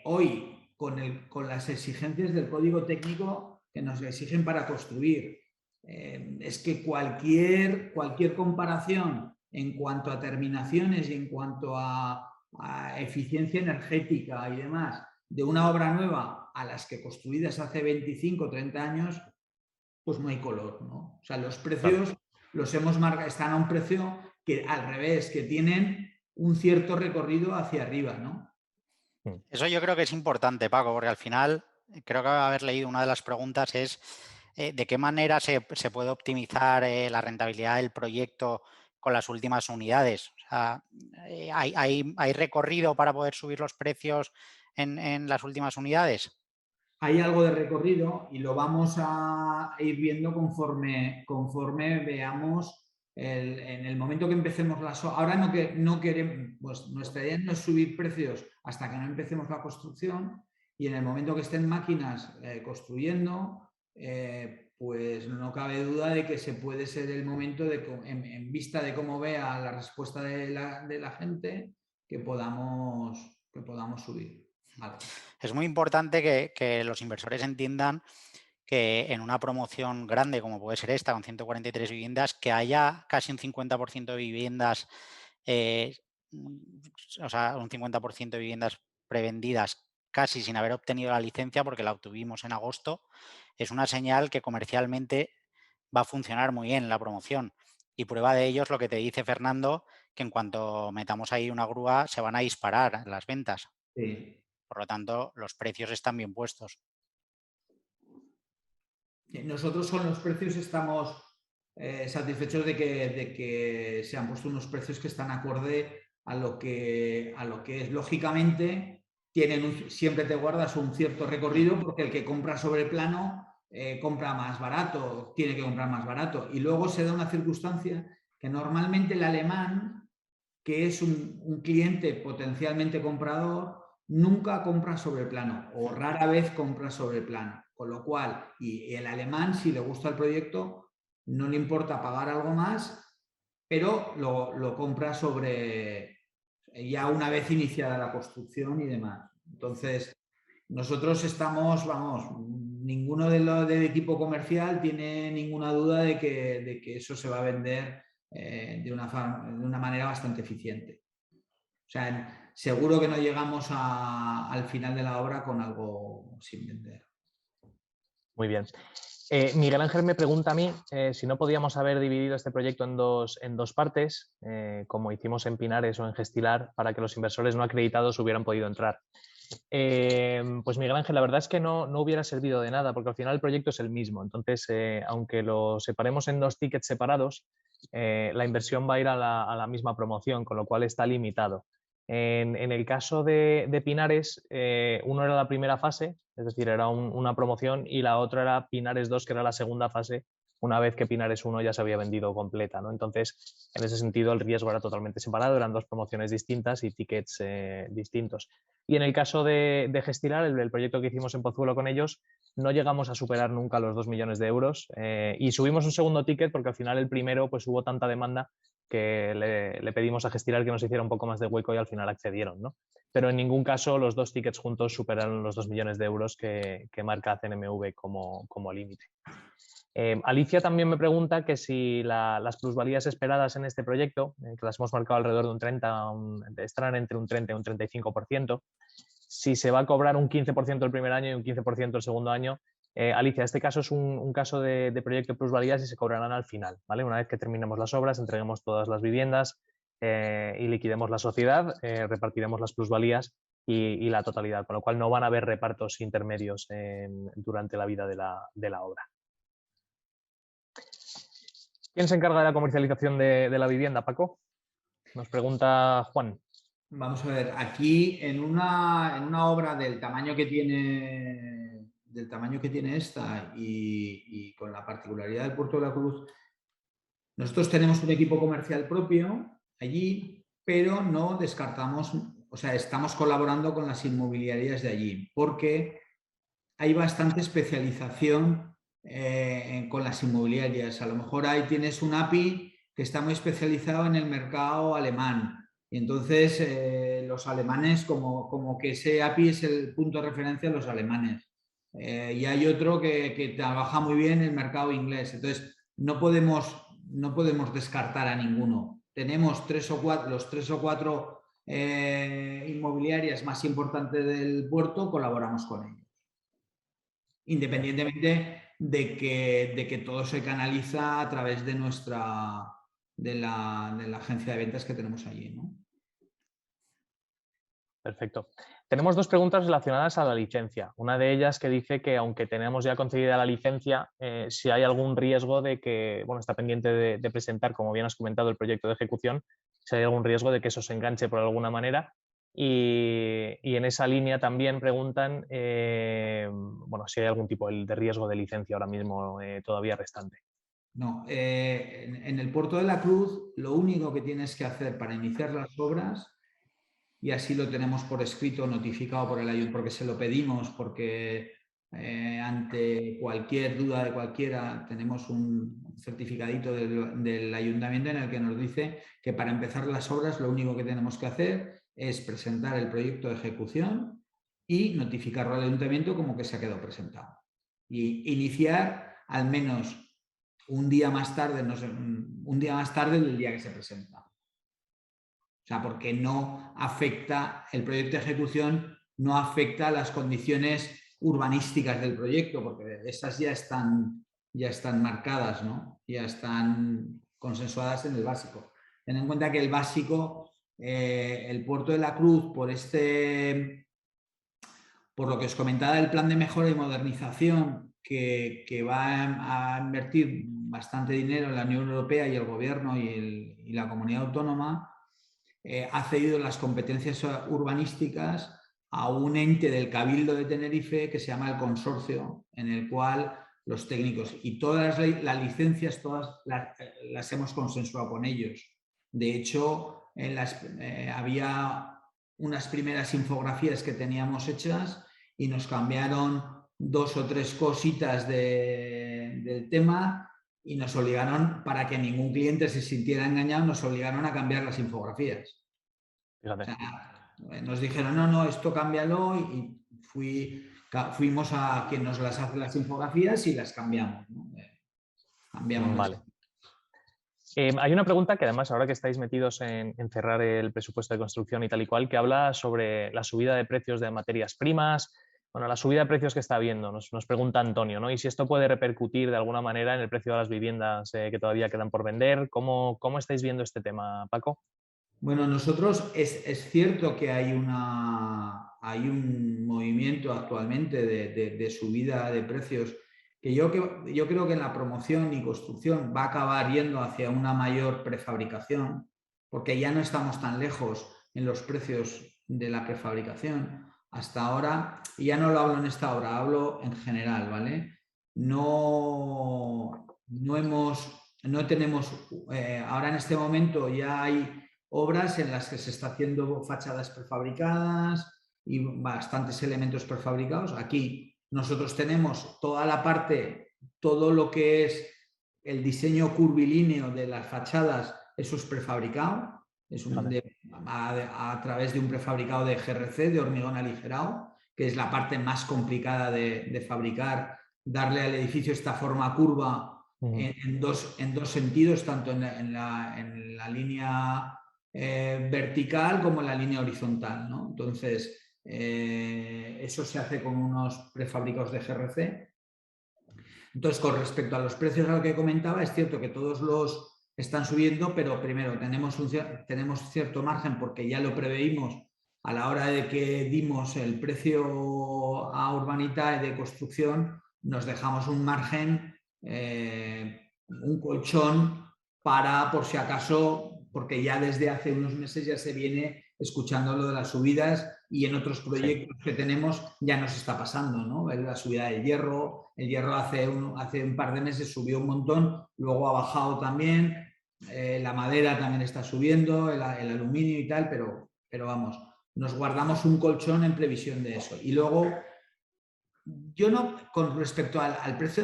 hoy con las exigencias del código técnico que nos exigen para construir, es que cualquier comparación en cuanto a terminaciones y en cuanto a eficiencia energética y demás de una obra nueva a las que construidas hace 25 o 30 años, pues no hay color, ¿no? O sea, los precios los hemos marcado, están a un precio que al revés, que tienen un cierto recorrido hacia arriba, ¿no? Eso yo creo que es importante, Paco, porque al final creo que haber leído una de las preguntas es de qué manera se puede optimizar la rentabilidad del proyecto con las últimas unidades. O sea, ¿hay recorrido para poder subir los precios en las últimas unidades? Hay algo de recorrido y lo vamos a ir viendo conforme veamos en el momento que empecemos las obras. Ahora no queremos, pues nuestra idea no es subir precios hasta que no empecemos la construcción, y en el momento que estén máquinas construyendo, pues no cabe duda de que se puede ser el momento en vista de cómo vea la respuesta de la gente, que podamos subir. Vale. Es muy importante que los inversores entiendan que en una promoción grande como puede ser esta, con 143 viviendas, que haya casi un 50% de viviendas, o sea, un 50% de viviendas prevendidas casi sin haber obtenido la licencia, porque la obtuvimos en agosto, es una señal que comercialmente va a funcionar muy bien la promoción. Y prueba de ello es lo que te dice Fernando, que en cuanto metamos ahí una grúa se van a disparar las ventas. Sí. Por lo tanto, los precios están bien puestos. Nosotros con los precios estamos satisfechos de que se han puesto unos precios que están acorde a lo que es. Lógicamente, siempre te guardas un cierto recorrido, porque el que compra sobre plano compra más barato, tiene que comprar más barato. Y luego se da una circunstancia que normalmente el alemán, que es un cliente potencialmente comprador, nunca compra sobre plano o rara vez compra sobre plano. Con lo cual, y el alemán, si le gusta el proyecto, no le importa pagar algo más, pero lo compra sobre ya una vez iniciada la construcción y demás. Entonces, nosotros estamos, vamos, ninguno del equipo comercial tiene ninguna duda de que eso se va a vender de una manera bastante eficiente. O sea, seguro que no llegamos al final de la obra con algo sin vender. Muy bien. Miguel Ángel me pregunta a mí si no podíamos haber dividido este proyecto en dos partes, como hicimos en Pinares o en Gestilar, para que los inversores no acreditados hubieran podido entrar. Pues Miguel Ángel, la verdad es que no hubiera servido de nada, porque al final el proyecto es el mismo. Entonces, aunque lo separemos en dos tickets separados, la inversión va a ir a la misma promoción, con lo cual está limitado. En el caso de Pinares, uno era la primera fase, es decir, era una promoción, y la otra era Pinares 2, que era la segunda fase, una vez que Pinares 1 ya se había vendido completa, ¿no? Entonces, en ese sentido, el riesgo era totalmente separado, eran dos promociones distintas y tickets distintos. Y en el caso de Gestilar, el proyecto que hicimos en Pozuelo con ellos, no llegamos a superar nunca los 2 millones de euros y subimos un segundo ticket porque al final el primero pues hubo tanta demanda que le pedimos a Gestilar que nos hiciera un poco más de hueco y al final accedieron, ¿no? Pero en ningún caso los dos tickets juntos superaron los 2 millones de euros que marca CNMV como límite. Alicia también me pregunta que si las plusvalías esperadas en este proyecto, que las hemos marcado alrededor de un 30, estarán entre un 30 y un 35%, si se va a cobrar un 15% el primer año y un 15% el segundo año. Alicia, este caso es un caso de proyecto de plusvalías y se cobrarán al final, ¿vale? Una vez que terminemos las obras, entreguemos todas las viviendas y liquidemos la sociedad, repartiremos las plusvalías y la totalidad, con lo cual no van a haber repartos intermedios durante la vida de la obra. ¿Quién se encarga de la comercialización de la vivienda, Paco? Nos pregunta Juan. Vamos a ver, aquí en una obra del tamaño que tiene esta y con la particularidad del Puerto de la Cruz, nosotros tenemos un equipo comercial propio allí, pero no descartamos, o sea, estamos colaborando con las inmobiliarias de allí, porque hay bastante especialización con las inmobiliarias. A lo mejor ahí tienes un API que está muy especializado en el mercado alemán. Y entonces los alemanes, como que ese API es el punto de referencia de los alemanes. Y hay otro que trabaja muy bien en el mercado inglés. Entonces, no podemos descartar a ninguno. Tenemos los tres o cuatro inmobiliarias más importantes del puerto, colaboramos con ellos. Independientemente de que todo se canaliza a través de la agencia de ventas que tenemos allí, ¿no? Perfecto. Tenemos dos preguntas relacionadas a la licencia. Una de ellas que dice que aunque tenemos ya concedida la licencia, si hay algún riesgo de que, bueno, está pendiente de presentar, como bien has comentado, el proyecto de ejecución, si hay algún riesgo de que eso se enganche por alguna manera. Y en esa línea también preguntan, bueno, si hay algún tipo de riesgo de licencia ahora mismo todavía restante. No, en el Puerto de la Cruz lo único que tienes que hacer para iniciar las obras, y así lo tenemos por escrito, notificado por el ayuntamiento, porque se lo pedimos, porque ante cualquier duda de cualquiera tenemos un certificadito del ayuntamiento en el que nos dice que para empezar las obras lo único que tenemos que hacer es presentar el proyecto de ejecución y notificarlo al ayuntamiento como que se ha quedado presentado. Y iniciar al menos un día más tarde, no sé, un día más tarde del día que se presenta. O sea, porque no afecta, el proyecto de ejecución no afecta a las condiciones urbanísticas del proyecto, porque esas ya están marcadas, ¿no? Ya están consensuadas en el básico. Ten en cuenta que el básico, el Puerto de la Cruz, por lo que os comentaba del plan de mejora y modernización, que va a invertir bastante dinero en la Unión Europea y el Gobierno y la comunidad autónoma, ha cedido las competencias urbanísticas a un ente del Cabildo de Tenerife que se llama el Consorcio, en el cual los técnicos y todas las licencias todas las hemos consensuado con ellos. De hecho, había unas primeras infografías que teníamos hechas y nos cambiaron 2 o 3 cositas del tema y nos obligaron, para que ningún cliente se sintiera engañado, nos obligaron a cambiar las infografías. O sea, nos dijeron, no, esto cámbialo, y fuimos a quien nos las hace las infografías y las cambiamos, ¿no? Cambiamos. Vale. Hay una pregunta que además, ahora que estáis metidos en cerrar el presupuesto de construcción y tal y cual, que habla sobre la subida de precios de materias primas. Bueno, la subida de precios que está habiendo, nos pregunta Antonio, ¿no? Y si esto puede repercutir de alguna manera en el precio de las viviendas que todavía quedan por vender. ¿Cómo estáis viendo este tema, Paco? Bueno, nosotros es cierto que hay un movimiento actualmente de subida de precios, que yo creo que en la promoción y construcción va a acabar yendo hacia una mayor prefabricación, porque ya no estamos tan lejos en los precios de la prefabricación. Hasta ahora, y ya no lo hablo en esta hora, hablo en general, ¿vale? No tenemos, ahora en este momento ya hay obras en las que se está haciendo fachadas prefabricadas y bastantes elementos prefabricados. Aquí nosotros tenemos toda la parte, todo lo que es el diseño curvilíneo de las fachadas, eso es prefabricado, es a través de un prefabricado de GRC, de hormigón aligerado, que es la parte más complicada de fabricar, darle al edificio esta forma curva en dos sentidos, tanto en la línea vertical como en la línea horizontal, ¿no? Entonces, eso se hace con unos prefabricados de GRC. Entonces, con respecto a los precios, a lo que comentaba, es cierto que todos los están subiendo, pero primero tenemos cierto margen porque ya lo preveímos a la hora de que dimos el precio a Urbanita de construcción, nos dejamos un margen, un colchón para, por si acaso, porque ya desde hace unos meses ya se viene escuchando lo de las subidas y en otros proyectos que tenemos ya nos está pasando, ¿no? La subida del hierro, el hierro hace un par de meses subió un montón, luego ha bajado también, la madera también está subiendo, el aluminio y tal, pero vamos, nos guardamos un colchón en previsión de eso. Y luego, yo no, con respecto al precio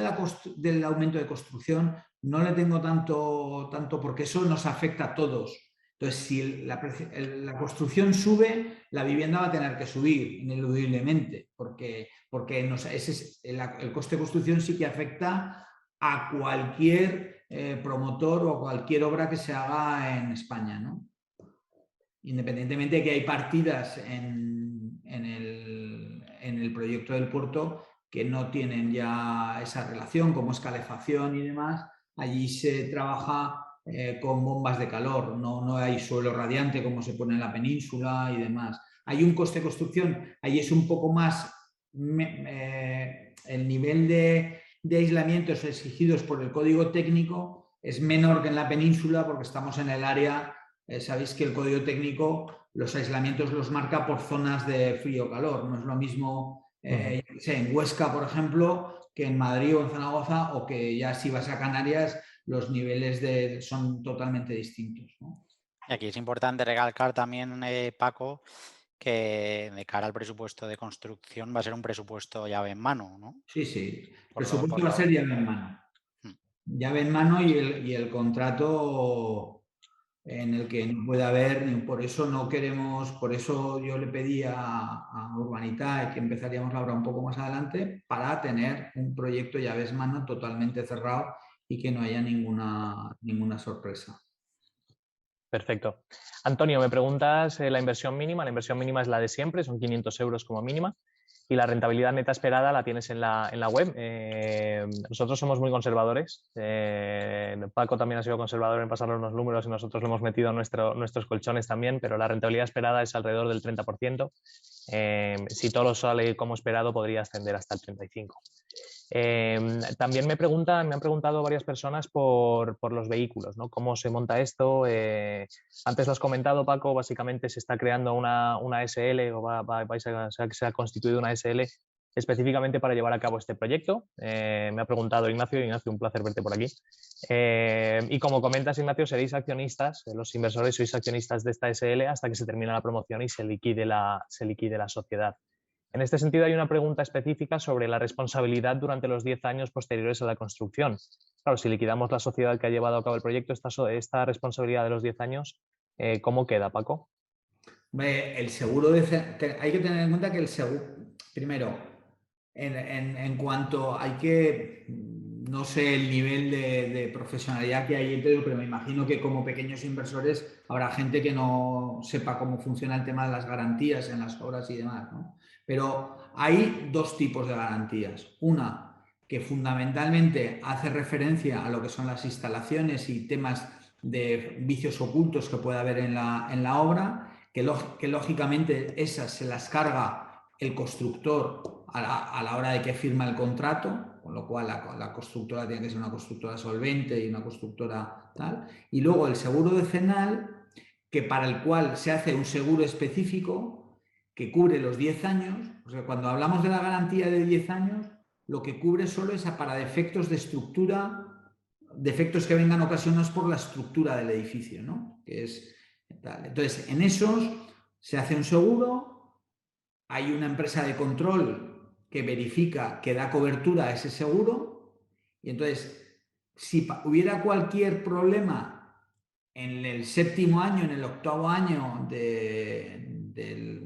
del aumento de construcción, no le tengo tanto porque eso nos afecta a todos. Entonces, si la construcción sube, la vivienda va a tener que subir ineludiblemente, porque el coste de construcción sí que afecta a cualquier promotor o a cualquier obra que se haga en España, ¿no? Independientemente de que hay partidas en el proyecto del puerto que no tienen ya esa relación, como es calefacción y demás, allí se trabaja con bombas de calor, no hay suelo radiante como se pone en la península y demás. hay un coste de construcción, ahí es un poco más el nivel de aislamientos exigidos por el código técnico es menor que en la península porque estamos en el área, sabéis que el código técnico los aislamientos los marca por zonas de frío o calor, no es lo mismo en Huesca, por ejemplo, que en Madrid o en Zaragoza, o que ya si vas a Canarias los niveles son totalmente distintos, ¿no? Y aquí es importante recalcar también, Paco, que de cara al presupuesto de construcción va a ser un presupuesto llave en mano, ¿no? Sí, sí. El Por presupuesto va a ser llave en mano. Llave en mano y el contrato en el que no puede haber, por eso no queremos, por eso yo le pedí a Urbanitae que empezaríamos la obra un poco más adelante para tener un proyecto llaves en mano totalmente cerrado y que no haya ninguna sorpresa. Perfecto. Antonio, me preguntas la inversión mínima. La inversión mínima es la de siempre, son 500 euros como mínima. Y la rentabilidad neta esperada la tienes en la web. Nosotros somos muy conservadores. Paco también ha sido conservador en pasarnos los números y nosotros lo hemos metido en nuestros colchones también, pero la rentabilidad esperada es alrededor del 30%. Si todo sale como esperado, podría ascender hasta el 35%. También me han preguntado varias personas por los vehículos, ¿no? ¿Cómo se monta esto? Antes lo has comentado, Paco, básicamente se está creando una SL o se ha constituido una SL específicamente para llevar a cabo este proyecto. Me ha preguntado Ignacio, un placer verte por aquí. Y como comentas, Ignacio, seréis accionistas, los inversores sois accionistas de esta SL hasta que se termine la promoción y se liquide la sociedad. En este sentido, hay una pregunta específica sobre la responsabilidad durante los 10 años posteriores a la construcción. Claro, si liquidamos la sociedad que ha llevado a cabo el proyecto, esta responsabilidad de los 10 años, ¿cómo queda, Paco? El seguro hay que tener en cuenta que el seguro, primero, en cuanto hay que, no sé el nivel de profesionalidad que hay, pero me imagino que como pequeños inversores habrá gente que no sepa cómo funciona el tema de las garantías en las obras y demás, ¿no? Pero hay dos tipos de garantías. Una que fundamentalmente hace referencia a lo que son las instalaciones y temas de vicios ocultos que puede haber en la obra, que lógicamente esas se las carga el constructor a la hora de que firma el contrato, con lo cual la constructora tiene que ser una constructora solvente y una constructora tal. Y luego el seguro decenal, que para el cual se hace un seguro específico que cubre los 10 años. O sea, cuando hablamos de la garantía de 10 años, lo que cubre solo es para defectos de estructura, defectos que vengan ocasionados por la estructura del edificio, ¿no? Que es tal. Entonces, en esos se hace un seguro, hay una empresa de control que verifica que da cobertura a ese seguro y entonces, si hubiera cualquier problema en el 7º año, en el 8º año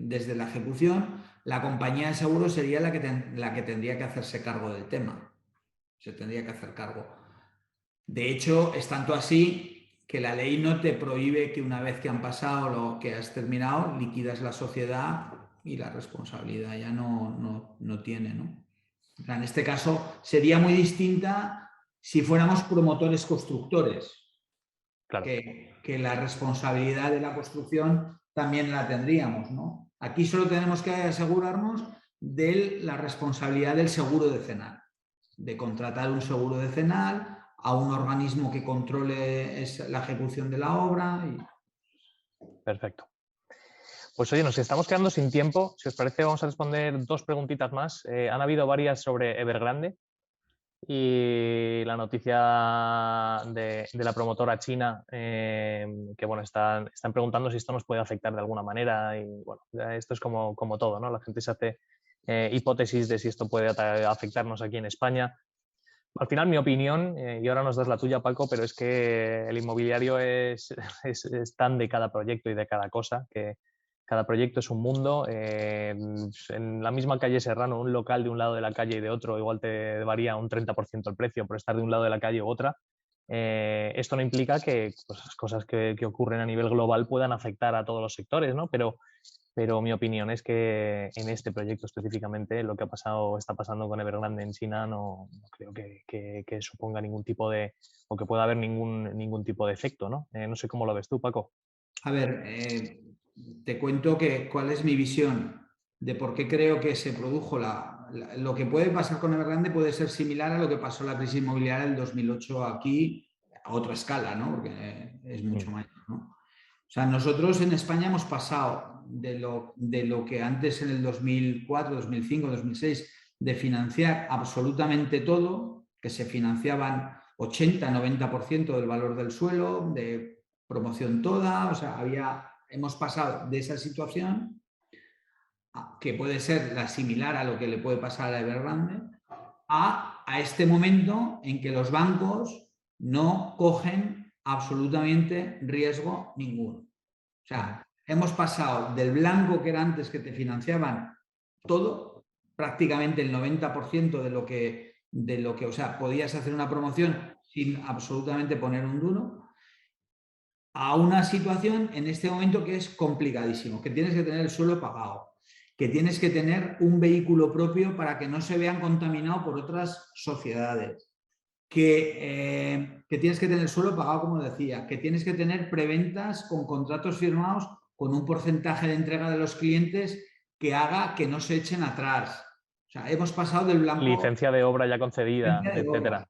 desde la ejecución, la compañía de seguros sería la que tendría que hacerse cargo del tema. Se tendría que hacer cargo. De hecho, es tanto así que la ley no te prohíbe que una vez que han pasado lo que has terminado, liquidas la sociedad y la responsabilidad ya no tiene, ¿no? En este caso sería muy distinta si fuéramos promotores constructores, Claro. que la responsabilidad de la construcción también la tendríamos, ¿no? Aquí solo tenemos que asegurarnos de la responsabilidad del seguro decenal, de contratar un seguro decenal a un organismo que controle la ejecución de la obra. Perfecto. Pues oye, nos estamos quedando sin tiempo. Si os parece, vamos a responder dos preguntitas más. Han habido varias sobre Evergrande y la noticia de la promotora china, que bueno, están preguntando si esto nos puede afectar de alguna manera. Y bueno, esto es como todo, ¿no? La gente se hace hipótesis de si esto puede afectarnos aquí en España. Al final, mi opinión, y ahora nos das la tuya, Paco, pero es que el inmobiliario es tan de cada proyecto y de cada cosa, que cada proyecto es un mundo. En la misma calle Serrano, un local de un lado de la calle y de otro, igual te varía un 30% el precio por estar de un lado de la calle u otra. Esto no implica que pues, las cosas que ocurren a nivel global puedan afectar a todos los sectores, ¿no? Pero mi opinión es que en este proyecto específicamente lo que está pasando con Evergrande en China no creo que suponga ningún tipo de, o que pueda haber ningún tipo de efecto, ¿no? No sé cómo lo ves tú, Paco. A ver, te cuento cuál es mi visión de por qué creo que se produjo lo que puede pasar con Evergrande puede ser similar a lo que pasó en la crisis inmobiliaria del 2008 aquí, a otra escala, ¿no? Porque es mucho mayor, ¿no? O sea, nosotros en España hemos pasado de lo que antes en el 2004, 2005, 2006, de financiar absolutamente todo, que se financiaban 80-90% del valor del suelo, de promoción toda, o sea, hemos pasado de esa situación, que puede ser la similar a lo que le puede pasar a Evergrande, a este momento en que los bancos no cogen absolutamente riesgo ninguno. O sea, hemos pasado del blanco que era antes, que te financiaban todo, prácticamente el 90% de lo que, o sea, podías hacer una promoción sin absolutamente poner un duro, a una situación en este momento que es complicadísimo, que tienes que tener el suelo pagado, que tienes que tener un vehículo propio para que no se vean contaminados por otras sociedades, que tienes que tener el suelo pagado, como decía, que tienes que tener preventas con contratos firmados con un porcentaje de entrega de los clientes que haga que no se echen atrás. O sea, hemos pasado del blanco... Licencia de obra ya concedida, etcétera.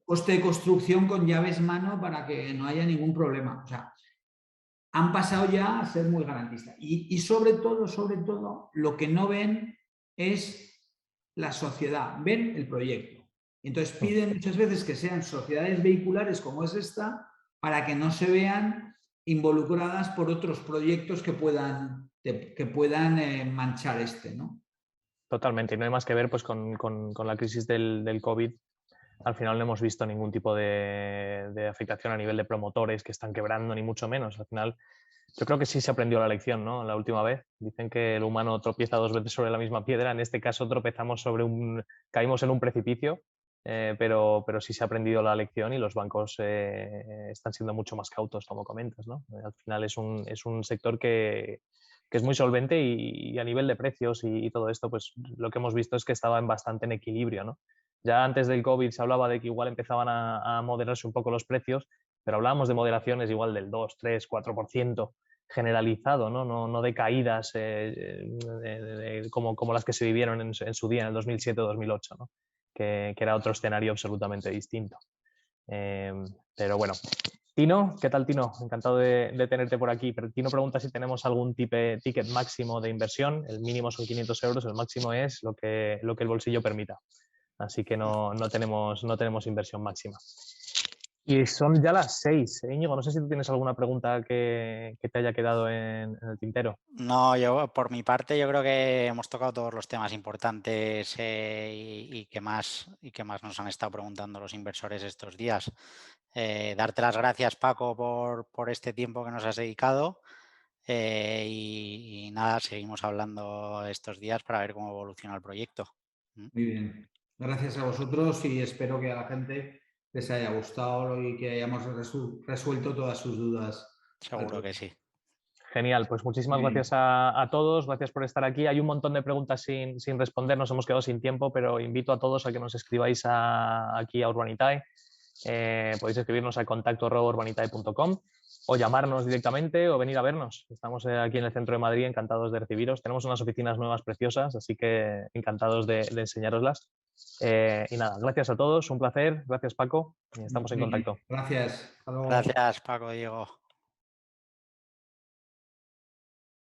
Coste de construcción con llaves mano para que no haya ningún problema. O sea, han pasado ya a ser muy garantistas. Y sobre todo, lo que no ven es la sociedad, ven el proyecto. Entonces piden muchas veces que sean sociedades vehiculares como es esta, para que no se vean involucradas por otros proyectos que puedan manchar ¿no? Totalmente. Y no hay más que ver pues, con la crisis del COVID. Al final no hemos visto ningún tipo de afectación a nivel de promotores que están quebrando, ni mucho menos. Al final, yo creo que sí se aprendió la lección, ¿no? La última vez. Dicen que el humano tropieza 2 veces sobre la misma piedra. En este caso caímos en un precipicio, pero sí se ha aprendido la lección y los bancos están siendo mucho más cautos, como comentas, ¿no? Al final es un sector que es muy solvente y a nivel de precios y todo esto, pues lo que hemos visto es que estaba bastante en equilibrio, ¿no? Ya antes del COVID se hablaba de que igual empezaban a moderarse un poco los precios, pero hablábamos de moderaciones igual del 2, 3, 4% generalizado, no de caídas como las que se vivieron en su día, en el 2007-2008, ¿no? que era otro escenario absolutamente distinto. Pero bueno. Tino, ¿qué tal, Tino? Encantado de tenerte por aquí. Pero Tino pregunta si tenemos algún ticket máximo de inversión. El mínimo son 500 euros, el máximo es lo que el bolsillo permita. Así que no tenemos inversión máxima. Y son ya las 6. Íñigo, no sé si tú tienes alguna pregunta que te haya quedado en el tintero. No, yo por mi parte yo creo que hemos tocado todos los temas importantes y que más nos han estado preguntando los inversores estos días. Darte las gracias, Paco, por este tiempo que nos has dedicado y nada, seguimos hablando estos días para ver cómo evoluciona el proyecto. Muy bien. Gracias a vosotros y espero que a la gente les haya gustado y que hayamos resuelto todas sus dudas. Seguro que sí. Genial, pues muchísimas gracias a todos, gracias por estar aquí. Hay un montón de preguntas sin responder, nos hemos quedado sin tiempo, pero invito a todos a que nos escribáis aquí a Urbanitae. Podéis escribirnos al contacto@urbanitae.com o llamarnos directamente o venir a vernos. Estamos aquí en el centro de Madrid, encantados de recibiros. Tenemos unas oficinas nuevas preciosas, así que encantados de enseñaroslas. Y nada, gracias a todos, un placer. Gracias, Paco. Estamos en contacto. Gracias. Hasta luego. Gracias, Paco, Diego.